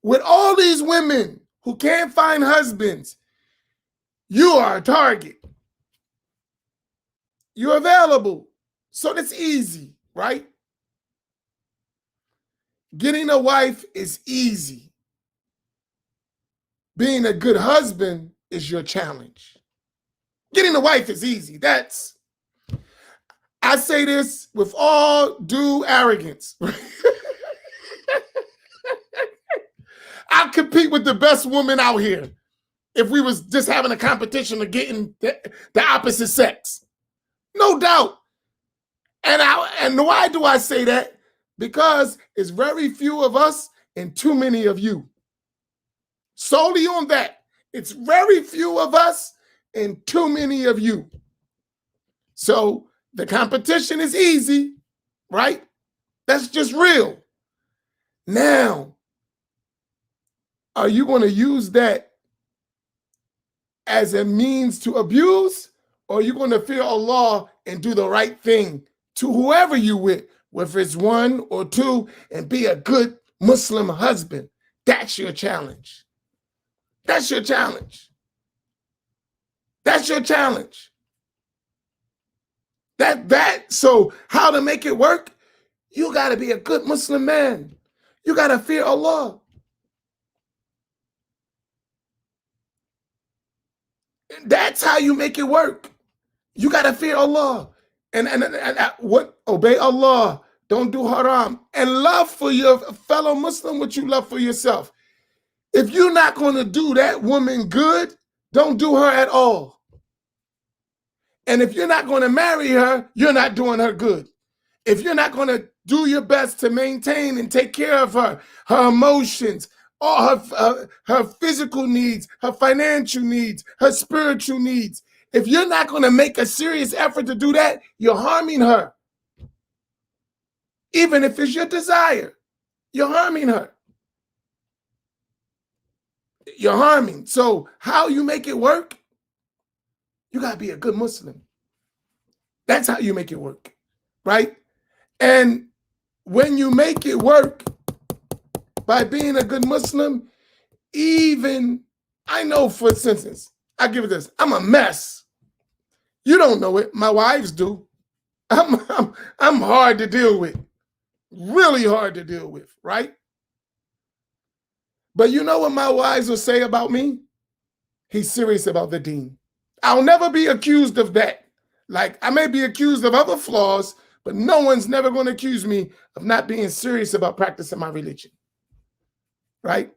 with all these women who can't find husbands, you are a target. You're available. So that's easy, right? Getting a wife is easy. Being a good husband is your challenge. Getting a wife is easy. I say this with all due arrogance. I'll compete with the best woman out here if we was just having a competition of getting the opposite sex. No doubt. And why do I say that? Because it's very few of us and too many of you. Solely on that. It's very few of us and too many of you. So the competition is easy, right? That's just real. Now, are you going to use that as a means to abuse, or are you going to fear Allah and do the right thing to whoever you with, whether it's one or two, and be a good Muslim husband? That's your challenge. That's your challenge. That's your challenge. So how to make it work? You got to be a good Muslim man. You got to fear Allah. That's how you make it work. You got to fear Allah. And what? Obey Allah. Don't do haram. And love for your fellow Muslim what you love for yourself. If you're not going to do that woman good, don't do her at all. And if you're not going to marry her, you're not doing her good. If you're not going to do your best to maintain and take care of her emotions, all her physical needs, her financial needs, her spiritual needs, If you're not going to make a serious effort to do that, you're harming her. Even if it's your desire, you're harming her. You're harming. So how you make it work? You got to be a good Muslim. That's how you make it work, right? And when you make it work by being a good Muslim, even, I know, for instance, I give it this, I'm a mess. You don't know it. My wives do. I'm hard to deal with. Really hard to deal with, right? But you know what my wives will say about me? He's serious about the deen. I'll never be accused of that. Like, I may be accused of other flaws, but no one's never going to accuse me of not being serious about practicing my religion, right?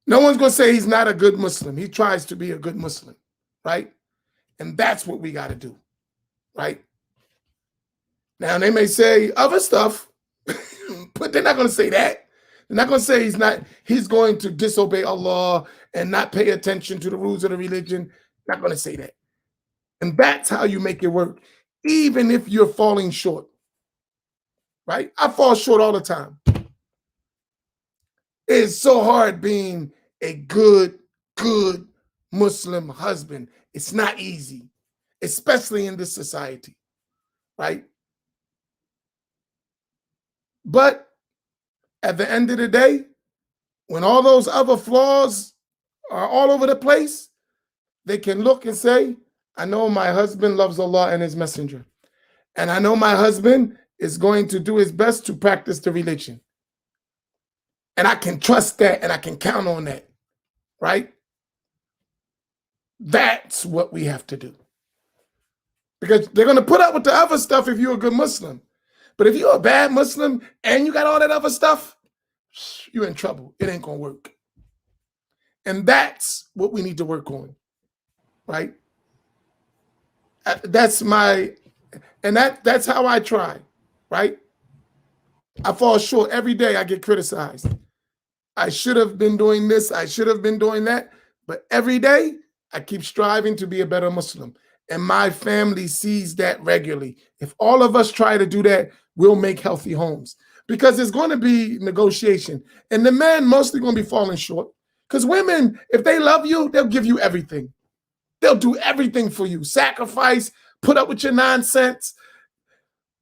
No one's going to say he's not a good Muslim. He tries to be a good Muslim, right? And that's what we got to do, right? Now, they may say other stuff, but they're not going to say that. They're not going to say he's going to disobey Allah and not pay attention to the rules of the religion. Not going to say that. And that's how you make it work, even if you're falling short, right? I fall short all the time. It's so hard being a good Muslim husband. It's not easy, especially in this society, right? But at the end of the day, when all those other flaws are all over the place, they can look and say, I know my husband loves Allah and his messenger. And I know my husband is going to do his best to practice the religion. And I can trust that and I can count on that, right? That's what we have to do. Because they're going to put up with the other stuff if you're a good Muslim. But if you're a bad Muslim and you got all that other stuff, you're in trouble. It ain't going to work. And that's what we need to work on, right? That's how I try, right? I fall short every day. I get criticized. I should have been doing this. I should have been doing that. But every day I keep striving to be a better Muslim. And my family sees that regularly. If all of us try to do that, we'll make healthy homes. Because there's going to be negotiation. And the men mostly going to be falling short. Because women, if they love you, they'll give you everything. They'll do everything for you. Sacrifice, put up with your nonsense.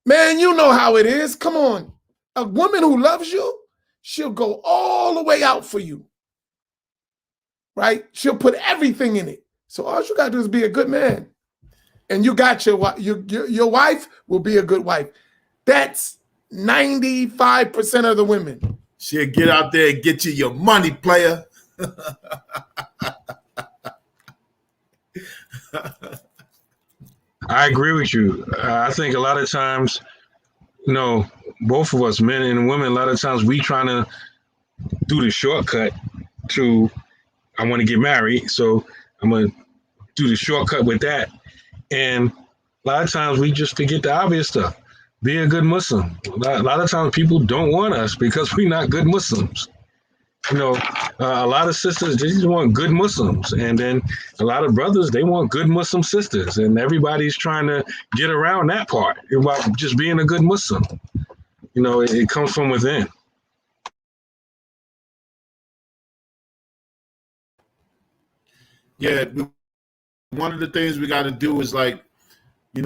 Man, you know how it is. Come on. A woman who loves you, she'll go all the way out for you. Right? She'll put everything in it. So all you got to do is be a good man. And you got your wife will be a good wife. That's 95% of the women. She'll get out there and get you your money, player. I agree with you. I think a lot of times, both of us, men and women, a lot of times we trying to do the shortcut to, I want to get married, so I'm going to do the shortcut with that. And a lot of times we just forget the obvious stuff. Be a good Muslim. A lot of times people don't want us because we're not good Muslims. A lot of sisters, they just want good Muslims. And then a lot of brothers, they want good Muslim sisters. And everybody's trying to get around that part about just being a good Muslim. It comes from within. Yeah, one of the things we got to do is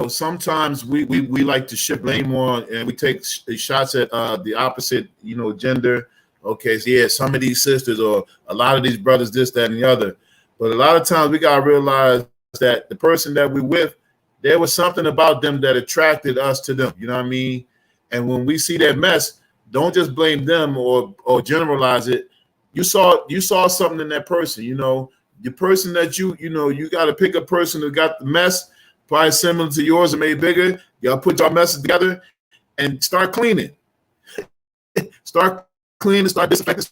sometimes we like to shift blame on and we take shots at the opposite, gender. Okay, so yeah, some of these sisters or a lot of these brothers, this, that, and the other. But a lot of times we got to realize that the person that we're with, there was something about them that attracted us to them. You know what I mean? And when we see that mess, don't just blame them or generalize it. You saw something in that person, the person that you got to pick a person who got the mess, probably similar to yours or maybe bigger. Y'all put your messes together and start cleaning. Start cleaning, start disinfecting,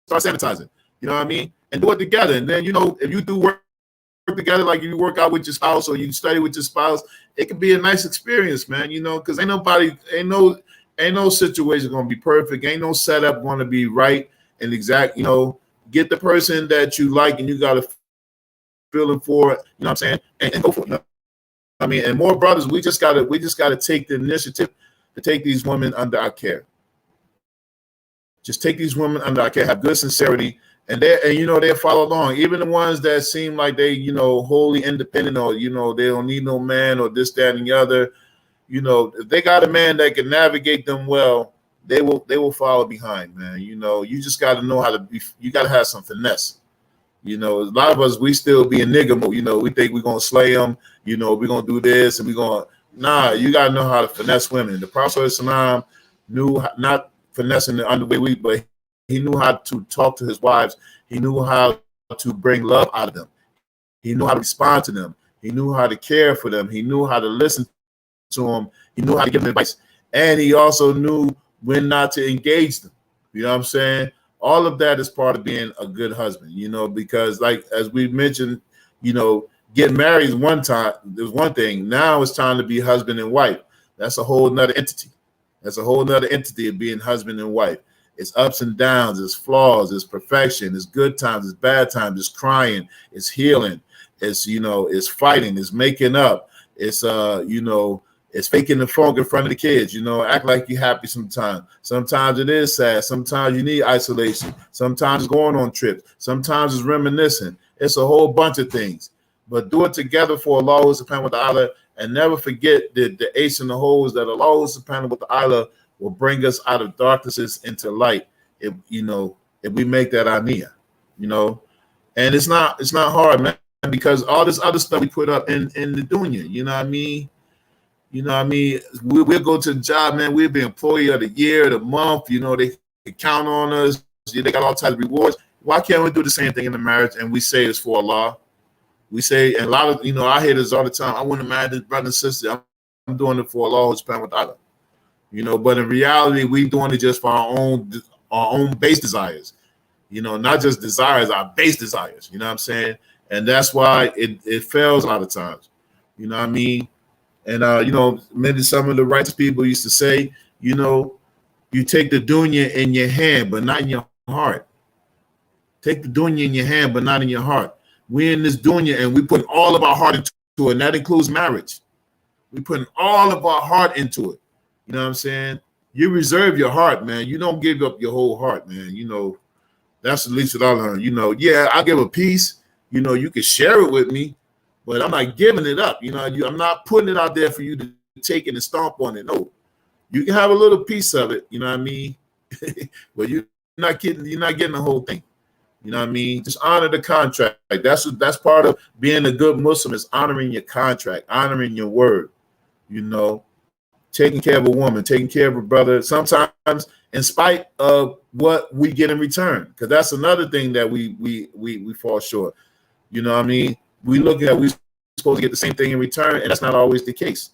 start sanitizing. You know what I mean? And do it together. And then, if you do work together, like you work out with your spouse or you study with your spouse, it can be a nice experience, man, because ain't no situation going to be perfect. Ain't no setup going to be right and exact. Get the person that you like and you got to feeling for it, you know what I'm saying, and go for it. You know? I mean, and more brothers, we just gotta take the initiative to take these women under our care. Just take these women under our care, have good sincerity, and they'll follow along. Even the ones that seem like they, wholly independent, or they don't need no man, or this, that, and the other. If they got a man that can navigate them well, they will follow behind, man. You just got to know how to be. You got to have some finesse. A lot of us, we still be in nigga mode. We think we're gonna slay them. We're gonna do this, and we're gonna. Nah, you got to know how to finesse women. The Prophet Islam knew not finessing the underway, but he knew how to talk to his wives. He knew how to bring love out of them. He knew how to respond to them. He knew how to care for them. He knew how to listen to them. He knew how to give them advice. And he also knew when not to engage them. You know what I'm saying? All of that is part of being a good husband, because like, as we mentioned, getting married is one time, there's one thing. Now it's time to be husband and wife. That's a whole nother entity. That's a whole nother entity of being husband and wife. It's ups and downs, it's flaws, it's perfection, it's good times, it's bad times, it's crying, it's healing, it's, it's fighting, it's making up, it's, it's faking the funk in front of the kids, act like you're happy sometimes. Sometimes it is sad. Sometimes you need isolation. Sometimes it's going on trips. Sometimes it's reminiscing. It's a whole bunch of things. But do it together for Allah subhanahu wa ta'ala, and never forget the ace and the holes that Allah subhanahu wa ta'ala will bring us out of darknesses into light if we make that our niyyah, And it's not hard, man, because all this other stuff we put up in the dunya, you know what I mean? We'll go to the job, man. We'll be employee of the year, the month. They can count on us. They got all types of rewards. Why can't we do the same thing in the marriage? And we say it's for Allah. We say, and a lot of, I hear this all the time. I want to marry this brother and sister. I'm doing it for Allah subhanahu wa ta'ala. But in reality, we doing it just for our own base desires. Not just desires, our base desires. You know what I'm saying? And that's why it fails a lot of times. You know what I mean? And, maybe some of the righteous people used to say, you take the dunya in your hand, but not in your heart. Take the dunya in your hand, but not in your heart. We're in this dunya and we put all of our heart into it, and that includes marriage. We put all of our heart into it. You know what I'm saying? You reserve your heart, man. You don't give up your whole heart, man. That's the least that I learned. Yeah, I give a piece. You can share it with me, but I'm not giving it up. I'm not putting it out there for you to take it and stomp on it. No, you can have a little piece of it. You know what I mean? But you're not getting the whole thing. You know what I mean? Just honor the contract. That's part of being a good Muslim, is honoring your contract, honoring your word. Taking care of a woman, taking care of a brother. Sometimes in spite of what we get in return, because that's another thing that we fall short. You know what I mean? We look at we're supposed to get the same thing in return, and that's not always the case.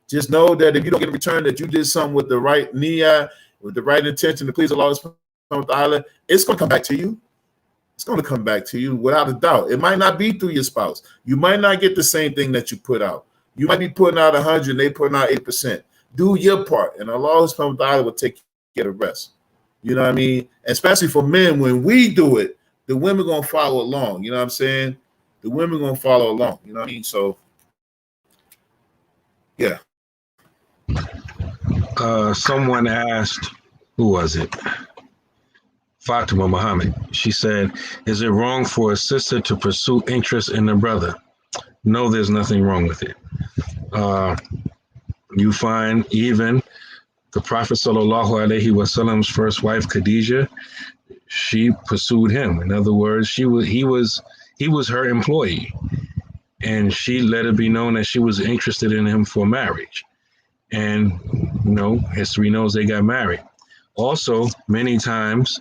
Just know that if you don't get a return, that you did something with the right niyyah, with the right intention to please Allah subhanahu wa ta'ala, it's going to come back to you. It's going to come back to you without a doubt. It might not be through your spouse. You might not get the same thing that you put out. You might be putting out 100, and they putting out 8%. Do your part, and Allah subhanahu wa ta'ala will take care of the rest. You know what I mean? Especially for men, when we do it, the women going to follow along. You know what I'm saying? The women going to follow along. You know what I mean? So, yeah. Someone asked, who was it? Fatima Muhammad. She said, is it wrong for a sister to pursue interest in a brother? No, there's nothing wrong with it. You find even the Prophet sallallahu alaihi wasallam's first wife, Khadijah, she pursued him. In other words, he was her employee, and she let it be known that she was interested in him for marriage. And history knows they got married. Also, many times,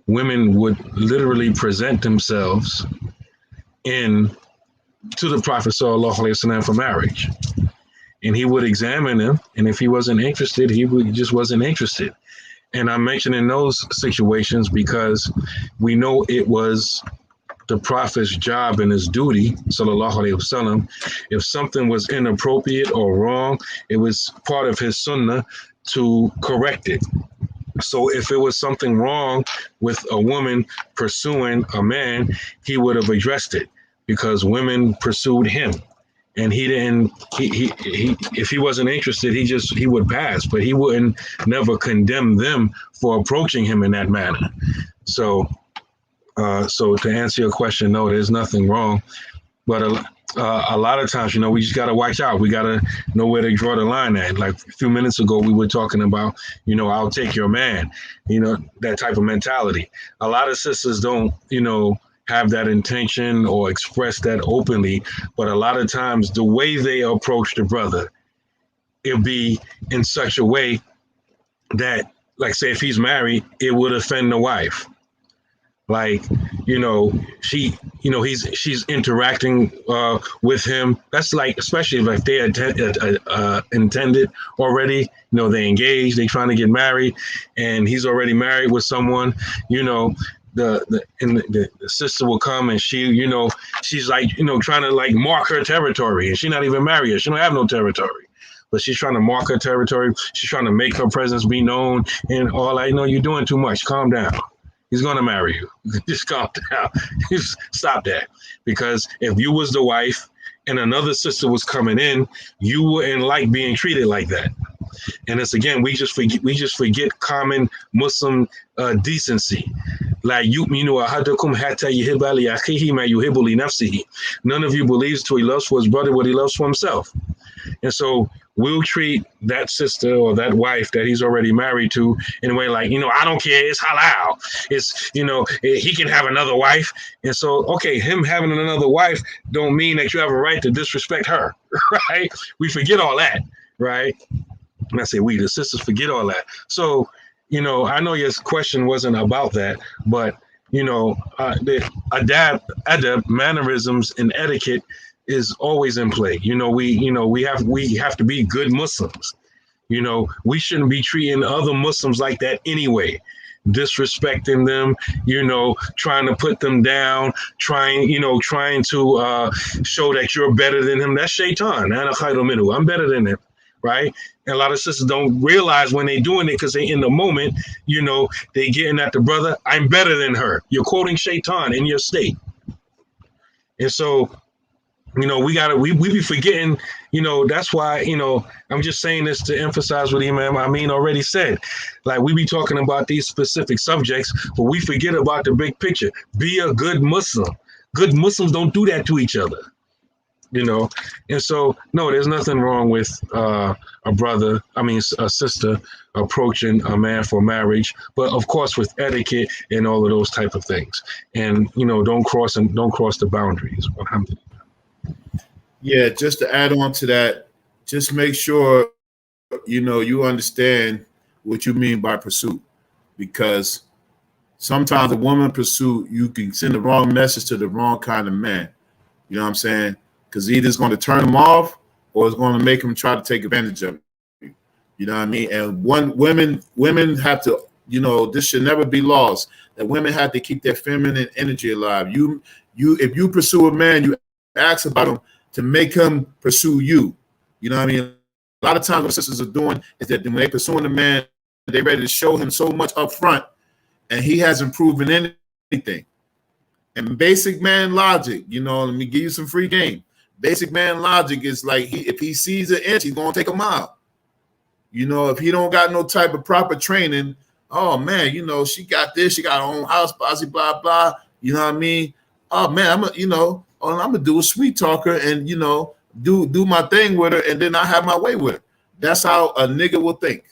women would literally present themselves to the Prophet sallallahu alaihi wasallam for marriage, and he would examine them. And if he wasn't interested, he just wasn't interested. And I'm mentioning those situations because we know it was the Prophet's job and his duty, sallallahu alaihi wasallam. If something was inappropriate or wrong, it was part of his sunnah to correct it. So if it was something wrong with a woman pursuing a man, he would have addressed it, because women pursued him, and he didn't. He if he wasn't interested, he would pass, but he wouldn't never condemn them for approaching him in that manner. So to answer your question, no, there's nothing wrong, but a lot of times, we just got to watch out. We got to know where to draw the line at. Like a few minutes ago, we were talking about, I'll take your man, that type of mentality. A lot of sisters don't, have that intention or express that openly, but a lot of times the way they approach the brother, it'll be in such a way that, like, say if he's married, it would offend the wife. Like, she's interacting with him. That's like, especially if they intended already, they engaged, they trying to get married, and he's already married with someone, the sister will come and she's like, trying to like mark her territory, and she's not even married yet. She don't have no territory, but she's trying to mark her territory. She's trying to make her presence be known and all that. You're doing too much. Calm down. He's going to marry you. Just calm down. Just stop that. Because if you was the wife and another sister was coming in, you wouldn't like being treated like that. And it's, again, we just forget common Muslim decency. Like, ahadukum hatta yuhibba li akhihi ma yuhibbu li nafsihi. None of you believes till he loves for his brother what he loves for himself. And so we'll treat that sister or that wife that he's already married to in a way like, I don't care, it's halal. It's, he can have another wife. And so, okay, him having another wife don't mean that you have a right to disrespect her, right? We forget all that, right? And I say we, the sisters, forget all that. So, I know your question wasn't about that, but, the adab, mannerisms and etiquette is always in play. We have to be good Muslims. We shouldn't be treating other Muslims like that anyway, disrespecting them, trying to put them down, trying to show that you're better than him. That's shaitan. I'm better than him, right? And a lot of sisters don't realize when they're doing it, because they in the moment, they getting at the brother, I'm better than her. You're quoting shaitan in your state. And so, we be forgetting, that's why, I'm just saying this to emphasize what Imam Amin already said. Like, we be talking about these specific subjects, but we forget about the big picture. Be a good Muslim. Good Muslims don't do that to each other, And so, no, there's nothing wrong with a sister approaching a man for marriage, but of course with etiquette and all of those type of things. And, don't cross the boundaries. Alhamdulillah. Yeah, just to add on to that, just make sure, you understand what you mean by pursuit, because sometimes a woman pursuit, you can send the wrong message to the wrong kind of man. You know what I'm saying? Because either it's going to turn him off or it's going to make him try to take advantage of you. You know what I mean? And women have to, this should never be lost, that women have to keep their feminine energy alive. If you pursue a man, you ask about him to make him pursue you. You know what I mean? A lot of times what sisters are doing is that when they're pursuing a man, they're ready to show him so much up front, and he hasn't proven anything. And basic man logic, let me give you some free game. Basic man logic is like, if he sees an inch, he's going to take a mile. If he don't got no type of proper training, oh, man, she got this, she got her own house, blah, blah, you know what I mean? Oh, man, I'm going to do a sweet talker and, do my thing with her, and then I have my way with her. That's how a nigga will think.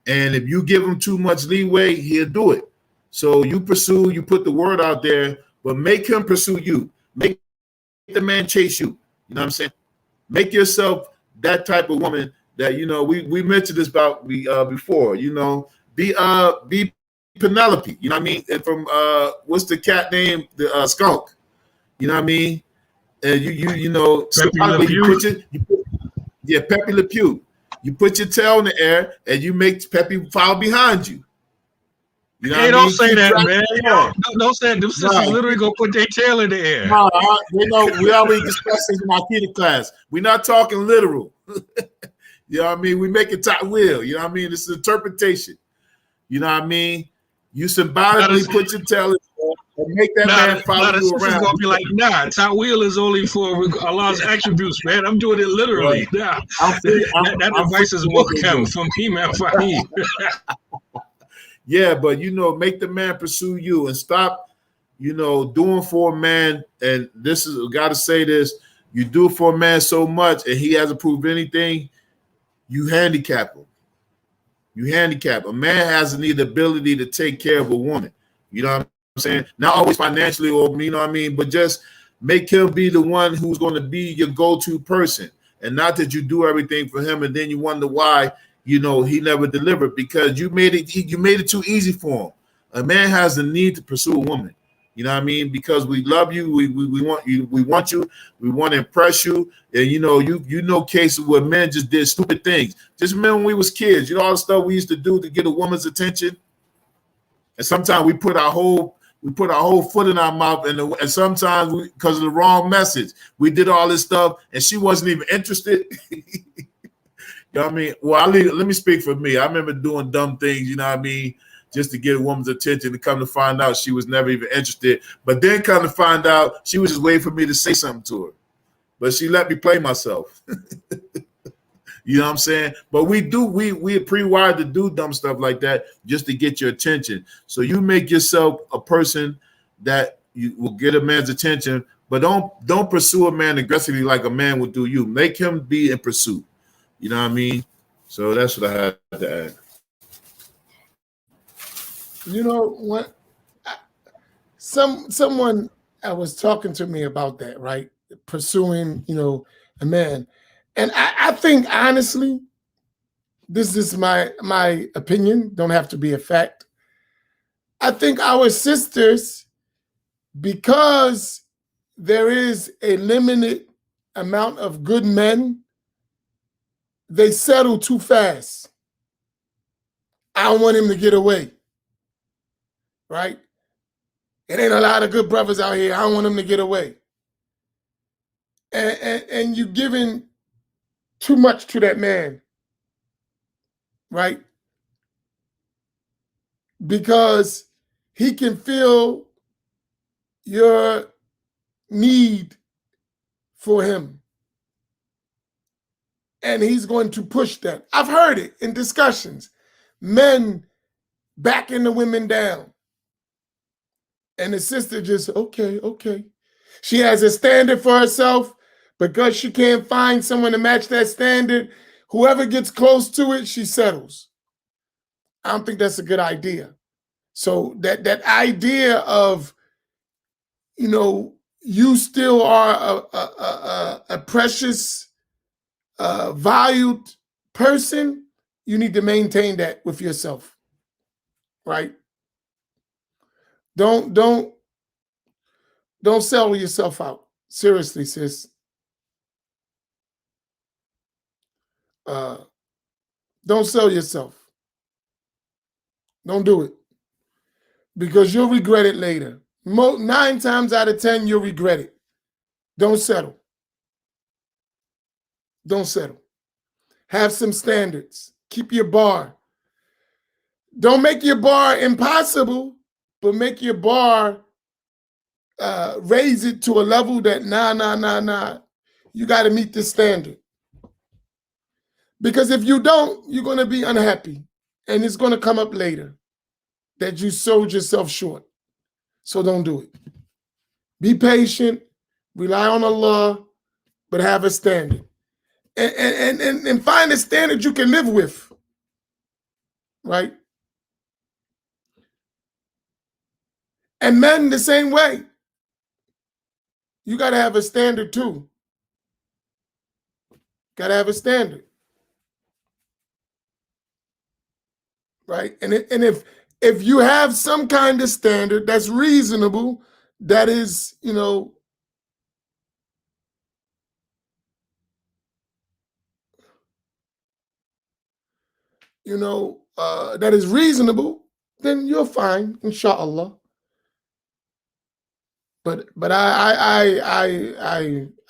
And if you give him too much leeway, he'll do it. So you put the word out there, but make him pursue you. Make the man chase you. You know what I'm saying? Make yourself that type of woman that, we mentioned this about before, be Penelope, you know what I mean? And from what's the cat name? The skunk. You know what I mean? And Pepe Le Pew. You put your tail in the air and you make Pepe follow behind you. You know don't say that, man. Don't say that. Them sisters literally gonna put their tail in the air. No, we already discussed this in my Akida class. We're not talking literal. You know what I mean? We make it top wheel. You know what I mean? It's an interpretation. You know what I mean? You symbolically put your tail and make that man follow you This is around. gonna be like, nah, ta'wil is only for Allah's attributes, man. I'm doing it literally. Nah. That advice is welcome from Imam Faheem. Yeah, but make the man pursue you and stop, doing for a man. And this is, got to say this: you do for a man so much, and he hasn't proved anything. You handicap him. You handicap a man has the ability to take care of a woman. You know what I'm saying? Not always financially, or you know what I mean, but just make him be the one who's going to be your go-to person, and not that you do everything for him and then you wonder why he never delivered, because you made it too easy for him. A man has the need to pursue a woman. You know what I mean? Because we love you, we want you, we want to impress you. And you know cases where men just did stupid things. Just remember when we was kids, all the stuff we used to do to get a woman's attention. And sometimes we put our whole foot in our mouth, and sometimes because of the wrong message, we did all this stuff and she wasn't even interested. You know what I mean? Well, let me speak for me. I remember doing dumb things, you know what I mean, just to get a woman's attention, to come to find out she was never even interested. But then come to find out she was just waiting for me to say something to her. But she let me play myself. You know what I'm saying? But we're pre-wired to do dumb stuff like that just to get your attention. So you make yourself a person that you will get a man's attention, but don't pursue a man aggressively like a man would do you. Make him be in pursuit. You know what I mean? So that's what I had to add. You know what? Someone was talking to me about that, right? Pursuing, a man. And I think, honestly, this is my opinion, don't have to be a fact. I think our sisters, because there is a limited amount of good men, they settle too fast. I don't want him to get away, right? It ain't a lot of good brothers out here. I don't want him to get away. And you giving too much to that man, right? Because he can feel your need for him. And he's going to push that. I've heard it in discussions. Men backing the women down. And the sister just, okay. She has a standard for herself. Because she can't find someone to match that standard, whoever gets close to it, she settles. I don't think that's a good idea. So that idea of, you still are a precious, valued person, you need to maintain that with yourself, right? Don't sell yourself out. Seriously, sis. Don't sell yourself. Don't do it. Because you'll regret it later. 9 times out of 10, you'll regret it. Don't settle. Don't settle. Have some standards. Keep your bar. Don't make your bar impossible, but make your bar, raise it to a level that nah. You got to meet this standard. Because if you don't, you're going to be unhappy. And it's going to come up later that you sold yourself short. So don't do it. Be patient. Rely on Allah, but have a standard. And find a standard you can live with. Right? And men the same way. You got to have a standard too. Got to have a standard. Right? And if you have some kind of standard that's reasonable, that is, that is reasonable, then you're fine, inshallah. But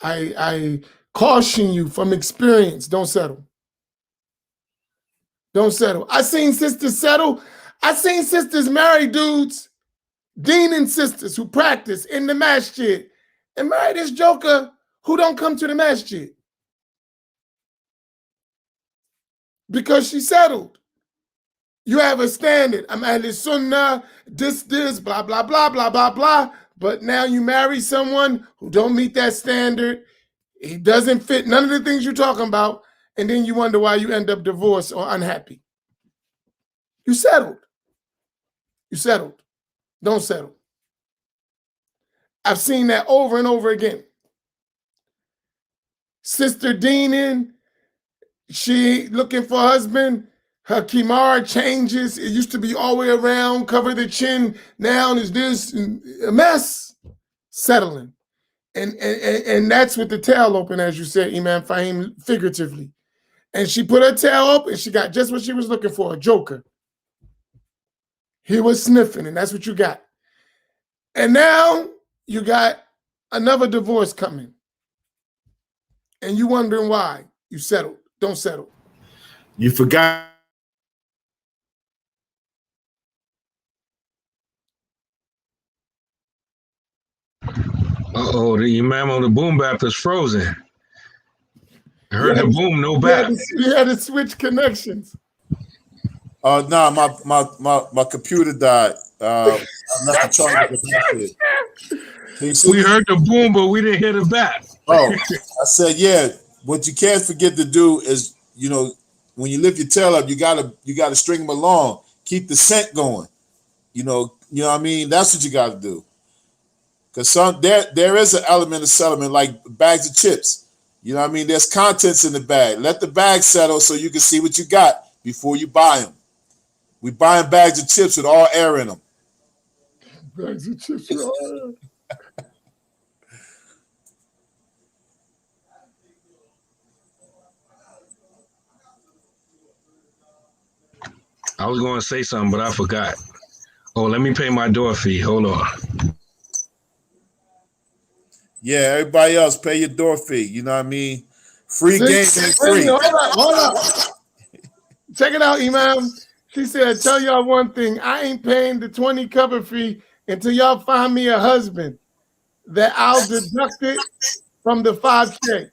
I caution you from experience, don't settle. Don't settle. I seen sisters settle. I seen sisters marry dudes, dean and sisters who practice in the masjid, and marry this joker who don't come to the masjid because she settled. You have a standard. I'm Ahl Sunnah, this, blah, blah, blah, blah, blah, blah. But now you marry someone who don't meet that standard. He doesn't fit none of the things you're talking about. And then you wonder why you end up divorced or unhappy. You settled. You settled. Don't settle. I've seen that over and over again. Sister Deanin, she looking for a husband. Her kimar changes. It used to be all the way around, cover the chin. Now is this a mess. Settling. And that's with the tail open, as you said, Imam Faheem, figuratively. And she put her tail up and she got just what she was looking for, a joker. He was sniffing, and that's what you got. And now you got another divorce coming. And you wondering why. You settled. Don't settle. You forgot. Uh-oh, the Imam on the boom bap is frozen. I heard the boom, no bap. You had to switch connections. No, my computer died. I'm not charging the We heard the boom, but we didn't hear the bap. Oh, I said, yeah. What you can't forget to do is, when you lift your tail up, you gotta string them along, keep the scent going. You know what I mean? That's what you gotta do. Because there is an element of settlement, like bags of chips. You know what I mean? There's contents in the bag. Let the bag settle so you can see what you got before you buy them. We buying bags of chips with all air in them. Bags of chips with all air. I was going to say something, but I forgot. Oh, let me pay my door fee. Hold on. Yeah, everybody else pay your door fee. You know what I mean? Free game ain't free. Hold up. Check it out, Imam. She said, tell y'all one thing. I ain't paying the 20 cover fee until y'all find me a husband that I'll deduct it from the 5K.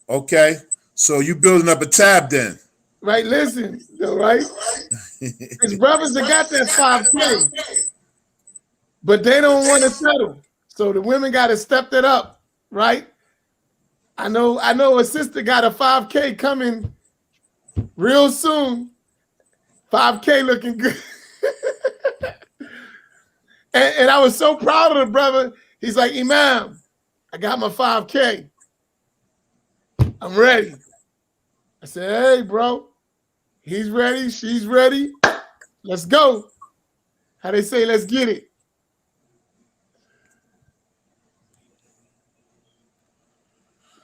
Okay. So you building up a tab then. Right, listen, right? His brothers that got that 5K, but they don't want to settle. So the women got to step it up, right? I know a sister got a 5K coming real soon. 5K looking good. and I was so proud of the brother. He's like, Imam, I got my 5K. I'm ready. I said, hey, bro, he's ready. She's ready. Let's go. How they say, let's get it.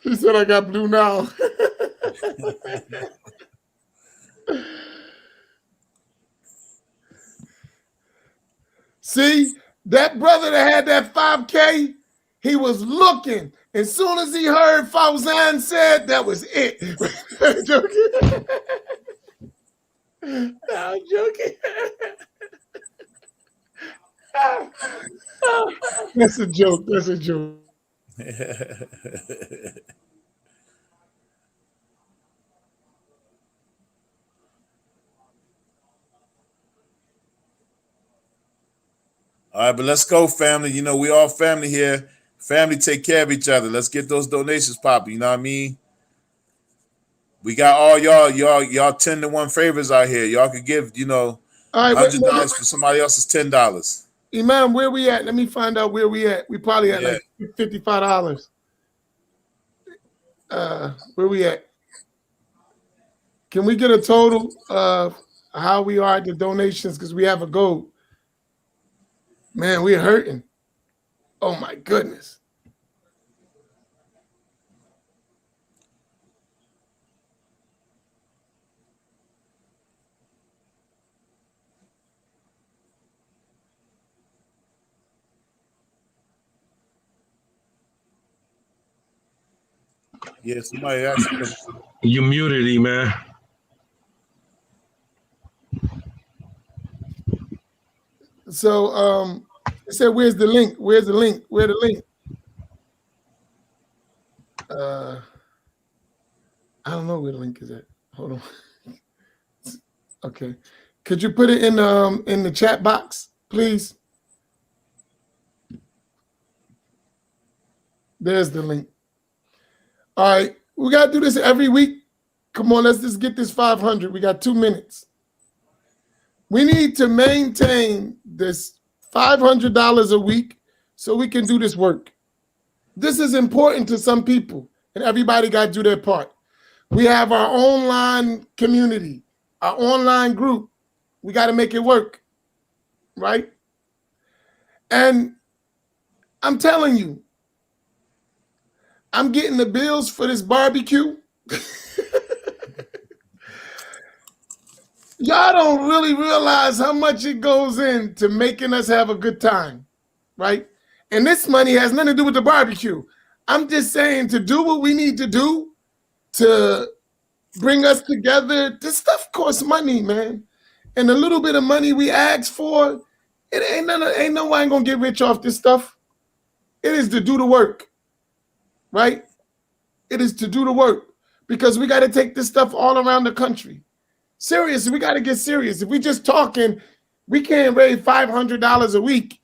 He said, I got blue now. See, that brother that had that 5K, he was looking. As soon as he heard Fauzan said, that was it. I'm joking. I'm joking. That's a joke. That's a joke. All right, but let's go, family. You know, we all family here. Family take care of each other. Let's get those donations popping. You know what I mean? We got all y'all 10-to-1 favors out here. Y'all could give, $100 for somebody else's $10. Imam, where we at? Let me find out where we at. We probably at like $55. Where we at? Can we get a total of how we are at the donations? Because we have a goal. Man, we're hurting. Oh my goodness. Yeah, somebody asked me. You muted him, man. So it said, where's the link? Where's the link? Where's the link? I don't know where the link is at. Hold on. Okay. Could you put it in the chat box, please? There's the link. All right. We got to do this every week. Come on, let's just get this 500. We got 2 minutes. We need to maintain this $500 a week so we can do this work. This is important to some people, and everybody got to do their part. We have our online community, our online group. We got to make it work, right? And I'm telling you, I'm getting the bills for this barbecue. Y'all don't really realize how much it goes into making us have a good time, right? And this money has nothing to do with the barbecue. I'm just saying, to do what we need to do to bring us together, this stuff costs money, man. And the little bit of money we ask for, ain't no one gonna get rich off this stuff. It is to do the work, right? It is to do the work, because we got to take this stuff all around the country. Seriously, we got to get serious. If we just talking, we can't raise $500 a week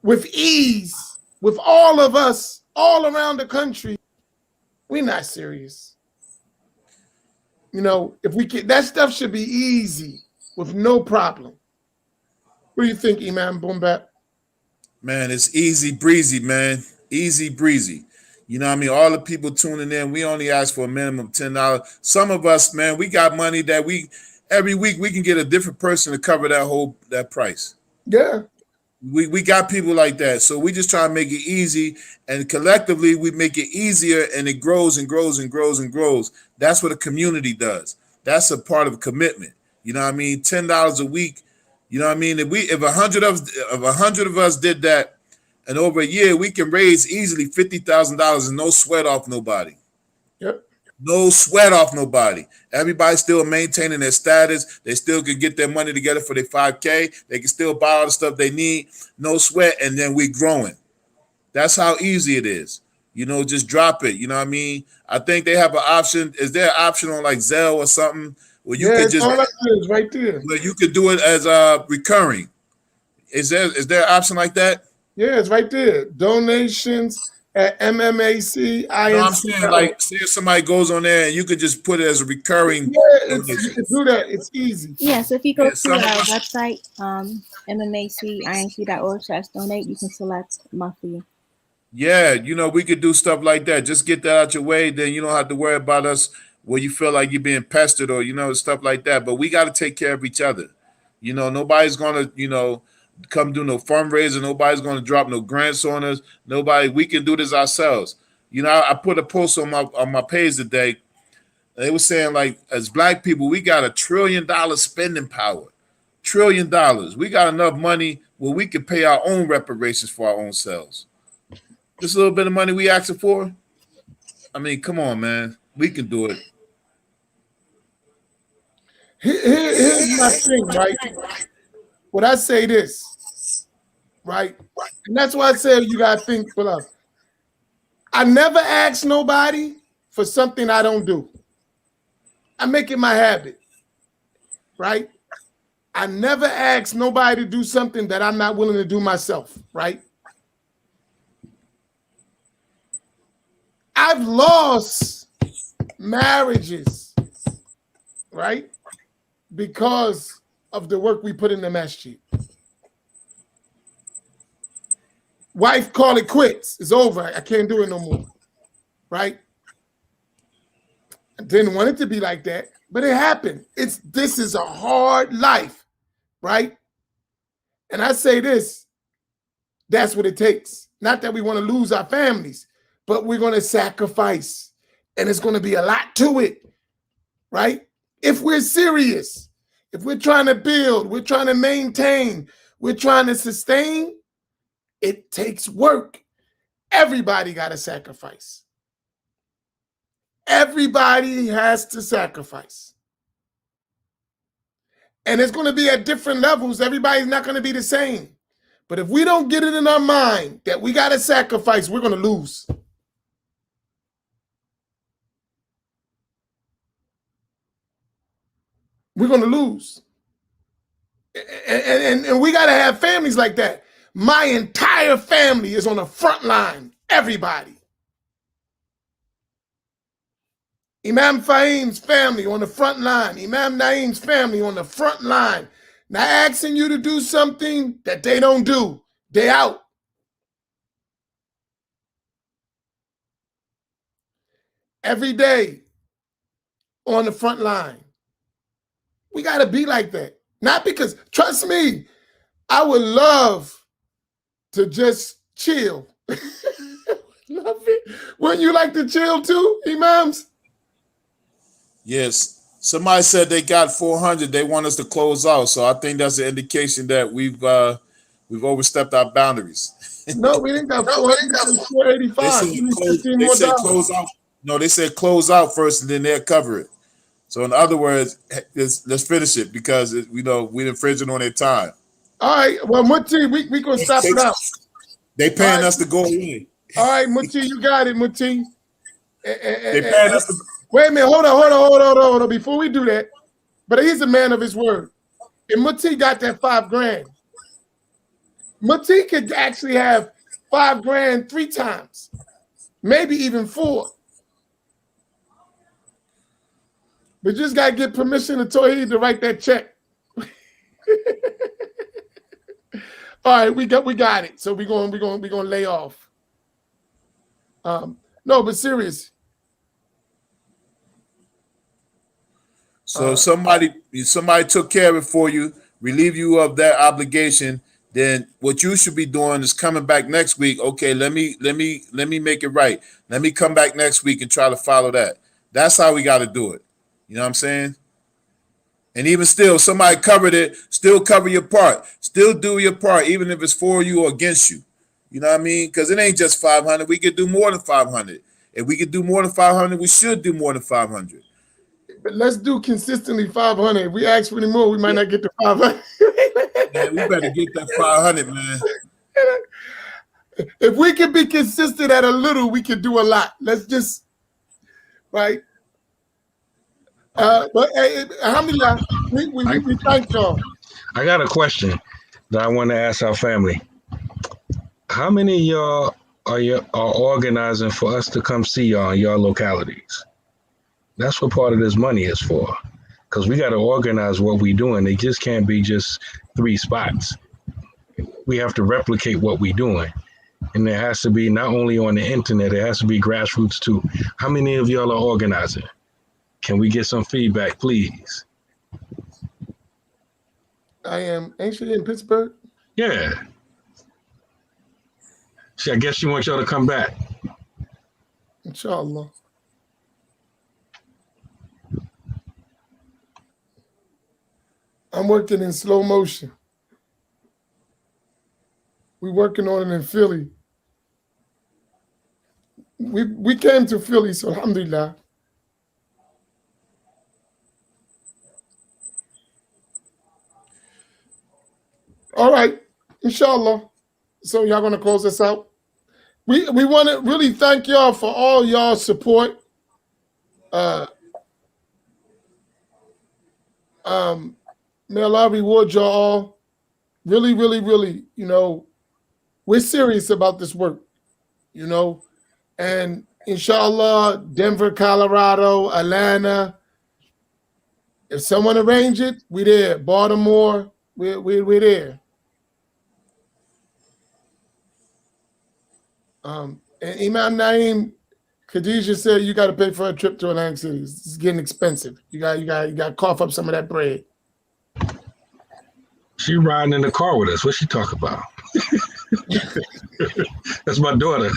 with ease, with all of us all around the country. We're not serious. You know, if we can, that stuff should be easy with no problem. What do you think, Imam Boombat? Man, it's easy breezy, man. Easy breezy. You know what I mean? All the people tuning in, we only ask for a minimum of $10. Some of us, man, we got money that every week we can get a different person to cover that price. Yeah. We got people like that. So we just try to make it easy, and collectively we make it easier, and it grows and grows and grows and grows. That's what a community does. That's a part of commitment. You know what I mean? $10 a week. You know what I mean? If 100 of us did that, and over a year, we can raise easily $50,000 and no sweat off nobody. Yep. No sweat off nobody. Everybody's still maintaining their status. They still can get their money together for their 5K. They can still buy all the stuff they need. No sweat, and then we growing. That's how easy it is. You know, just drop it. You know what I mean? I think they have an option. Is there an option on like Zelle or something where you could just all that is right there. Where you could do it as recurring? Is there an option like that? Yeah, it's right there. Donations at MMAC. I'm saying, like, say if somebody goes on there and you could just put it as a recurring. Yeah, you can do that. It's easy. Yeah, so if you go to our website, MMACINC.org/donate, you can select monthly. Yeah, you know, we could do stuff like that. Just get that out your way. Then you don't have to worry about us where you feel like you're being pestered or, you know, stuff like that. But we got to take care of each other. You know, nobody's going to, you know, come do no fundraiser. Nobody's going to drop no grants on us. Nobody. We can do this ourselves. You know, I put a post on my page today. They were saying, like, as Black people, we got $1 trillion spending power. $1 trillion. We got enough money where we can pay our own reparations for our own selves. This little bit of money we asking for. I mean, come on, man. We can do it. Here's my thing, right? When I say this, right? And that's why I say you got to think, beloved. I never ask nobody for something I don't do. I make it my habit, right? I never ask nobody to do something that I'm not willing to do myself, right? I've lost marriages, right? Because of the work we put in the masjid. Wife call it quits. It's over. I can't do it no more, right? I didn't want it to be like that, but it happened. This is a hard life, right? And I say this, that's what it takes. Not that we want to lose our families, but we're going to sacrifice, and it's going to be a lot to it, right? If we're serious, if we're trying to build, we're trying to maintain, we're trying to sustain, it takes work. Everybody got to sacrifice. Everybody has to sacrifice. And it's going to be at different levels. Everybody's not going to be the same. But if we don't get it in our mind that we got to sacrifice, we're going to lose. We're going to lose. And we got to have families like that. My entire family is on the front line. Everybody. Imam Faheem's family on the front line. Imam Naeem's family on the front line. Not asking you to do something that they don't do. They out. Every day on the front line. We got to be like that. Not because, trust me, I would love to just chill. Love it. Wouldn't you like to chill too, Imams? Yes. Somebody said they got 400. They want us to close out. So I think that's an indication that we've overstepped our boundaries. No, we didn't got 485. They said close out. No, they said close out first and then they'll cover it. So in other words, let's finish it because we're infringing on their time. All right. Well, Muti, we gonna stop it out. They paying us to go in. All right, Muti, you got it, Muti. They paying us to. Wait a minute, hold on. Before we do that, but he's a man of his word. And Muti got that $5,000. Muti could actually have $5,000 3 times, maybe even 4. But just gotta get permission to Tawheed to write that check. All right, we got it. So we're gonna lay off. No, but serious. So somebody took care of it for you, relieve you of that obligation. Then what you should be doing is coming back next week. Okay, let me make it right. Let me come back next week and try to follow that. That's how we got to do it. You know what I'm saying? And even still, somebody covered it. Still cover your part. Still do your part, even if it's for you or against you. You know what I mean? Because it ain't just 500. We could do more than 500. If we could do more than 500, we should do more than 500. But let's do consistently 500. If we ask for any more, we might not get to 500. Man, we better get that 500, man. If we can be consistent at a little, we can do a lot. Let's just, right? But alhamdulillah, we thank y'all. I got a question that I want to ask our family. How many of y'all are organizing for us to come see y'all in your localities? That's what part of this money is for. Because we got to organize what we're doing. It just can't be just 3 spots. We have to replicate what we're doing. And it has to be not only on the internet, it has to be grassroots too. How many of y'all are organizing? Can we get some feedback, please? I am. Ain't she in Pittsburgh? Yeah. I guess she wants y'all to come back. Inshallah. I'm working in slow motion. We're working on it in Philly. We came to Philly, so alhamdulillah. All right, inshallah. So y'all gonna close this out? We want to really thank y'all for all y'all support. May Allah reward y'all all. Really, really, really, we're serious about this work, and inshallah, Denver, Colorado, Atlanta. If someone arrange it, we there. Baltimore, we're there. And Imam Naeem, Khadijah said you got to pay for a trip to Atlantic City. It's getting expensive. You got to cough up some of that bread. She riding in the car with us. What she talk about? That's my daughter.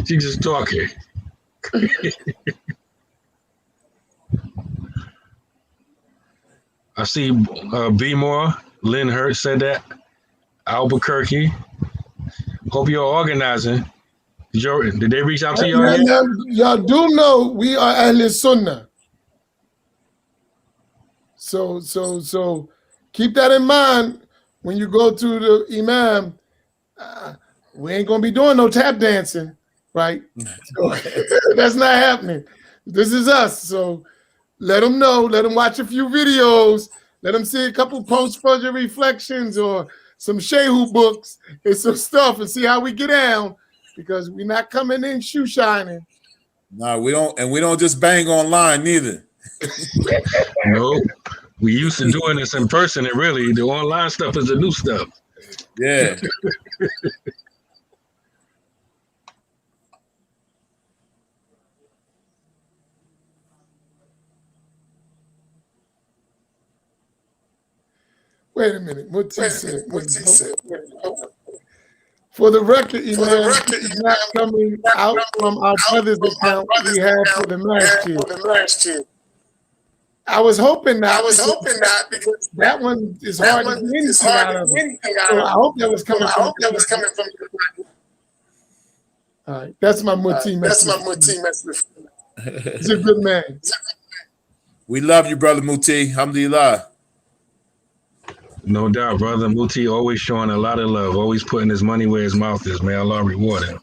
She just talking. I see B Moore, Lynn Hurt said that. Albuquerque. Hope you're organizing. Did they reach out to y'all yet? Y'all do know we are Ahl Sunnah. So keep that in mind when you go to the Imam. We ain't gonna be doing no tap dancing, right? So, that's not happening. This is us. So let them know. Let them watch a few videos. Let them see a couple post-fajr reflections or some Shehu books and some stuff and see how we get down, because we're not coming in shoe shining. No, we don't, and we don't just bang online neither. No, we used to doing this in person, and really the online stuff is the new stuff. Yeah. Wait a minute. What's he said? For the record, Imam, is not coming out from our brother's account we have for the Masjid. I was hoping not. Because that one is hard to get anything out of. So I hope that was coming from. All right, that's my Muti message. He's a good man. We love you, brother Muti. Alhamdulillah. No doubt, brother. Muti always showing a lot of love, always putting his money where his mouth is. May Allah reward him.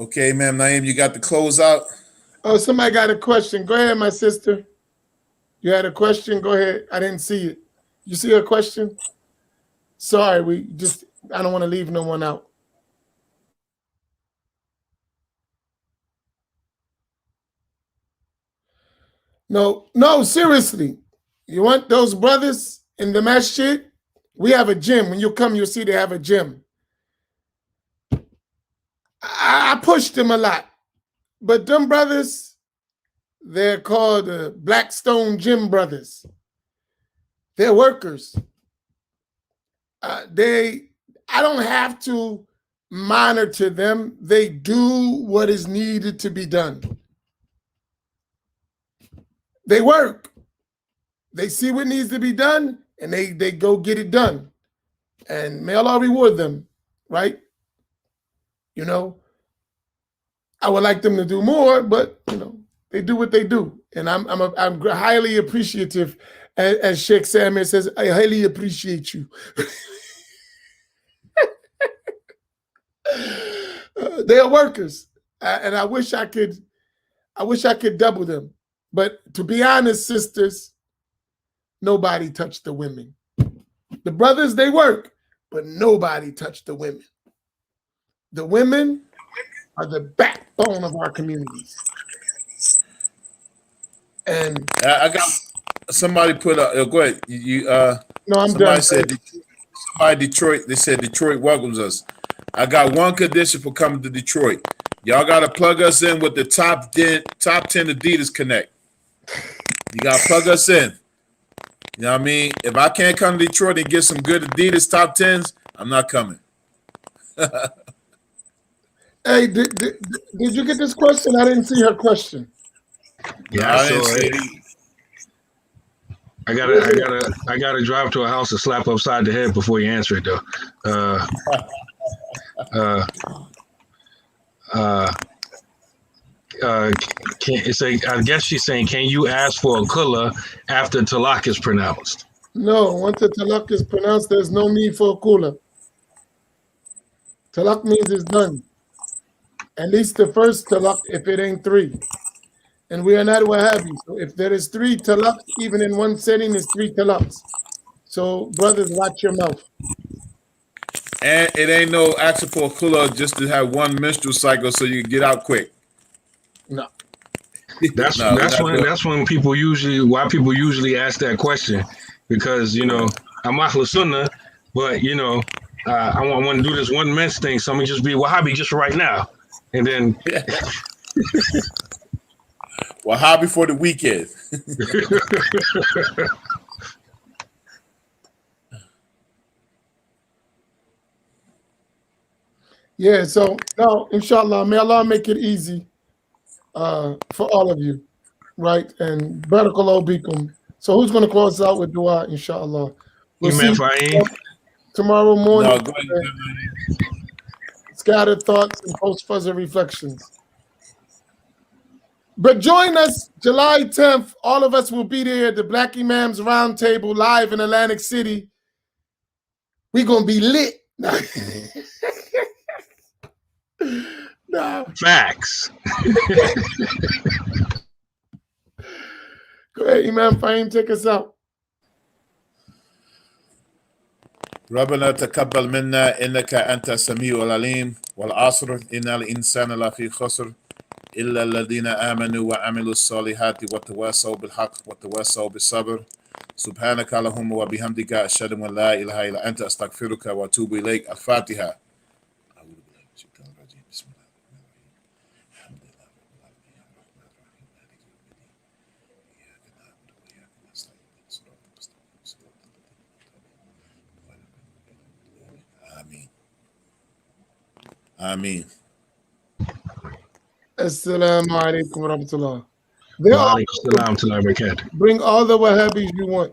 Okay, ma'am, Naeem, you got the close out? Oh, somebody got a question. Go ahead, my sister. You had a question? Go ahead. I didn't see it. You see a question? Sorry, I don't want to leave no one out. No, seriously. You want those brothers in the masjid? We have a gym. When you come, you'll see they have a gym. I pushed them a lot. But them brothers, they're called the Blackstone Gym Brothers. They're workers. I don't have to monitor them. They do what is needed to be done. They work. They see what needs to be done, and they go get it done. And may Allah reward them, right? You know, I would like them to do more, but you know, they do what they do, and I'm highly appreciative. As Sheikh Samir says, I highly appreciate you. They are workers, and I wish I could double them. But to be honest, sisters, nobody touched the women. The brothers, they work, but nobody touched the women. The women are the backbone of our communities. And I got somebody put up. Go ahead. No, I'm somebody done. Said somebody Detroit. They said Detroit welcomes us. I got one condition for coming to Detroit. Y'all got to plug us in with the top 10 Adidas Connect. You got to plug us in. You know what I mean? If I can't come to Detroit and get some good Adidas top 10s, I'm not coming. Hey, did you get this question? I didn't see her question. Yeah, I saw it. I gotta drive to a house and slap upside the head before you answer it though. I guess she's saying, can you ask for a kula after talaq is pronounced? No, once the talaq is pronounced, there's no need for a kula. Talaq means it's done. At least the first talaq, if it ain't three. And we are not Wahhabi. So if there is three talaq, even in one setting, is three talaqs. So brothers, watch your mouth. And it ain't no action for a kula just to have one menstrual cycle so you can get out quick. No. That's when people usually ask that question, because you know I'm Ahlul Sunnah, but you know I want to do this one men's thing, so I'm gonna just be Wahhabi just right now, and then Wahhabi for the weekend. Yeah, so no, inshallah, may Allah make it easy for all of you, right? And barakallahu bikum. So who's going to close out with dua, inshallah? We'll Imam see Faheem. tomorrow morning. No, go ahead. Scattered thoughts and post-fuzzer reflections. But join us July 10th. All of us will be there at the Black Imams Roundtable live in Atlantic City. We're going to be lit. No. Facts. Go ahead, Imam Faheem, take us out. ربنا تقبل منا إنك أنت السميع العليم والعصر إن الإنسان لفي خسر إلا الذين آمنوا وعملوا الصالحات وتواصوا بالحق وتواصوا بالصبر سبحانك اللهم وبحمدك أشهد أن لا إله إلا أنت أستغفرك وأتوب إليك. الفاتحة. Amin. Assalamu alaikum wa rahmatullah. Bring all the Wahhabis you want,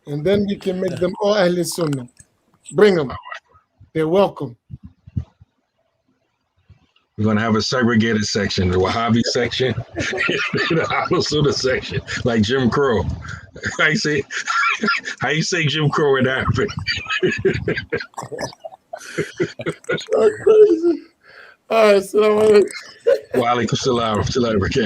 and then we can make them all Ahl Sunnah. Bring them. They're welcome. We're going to have a segregated section, the Wahhabi section, the Ahl Sunnah section, like Jim Crow. How you say Jim Crow in Arabic? Crazy. All right, assalamu alaikum. Wa alaikum salam.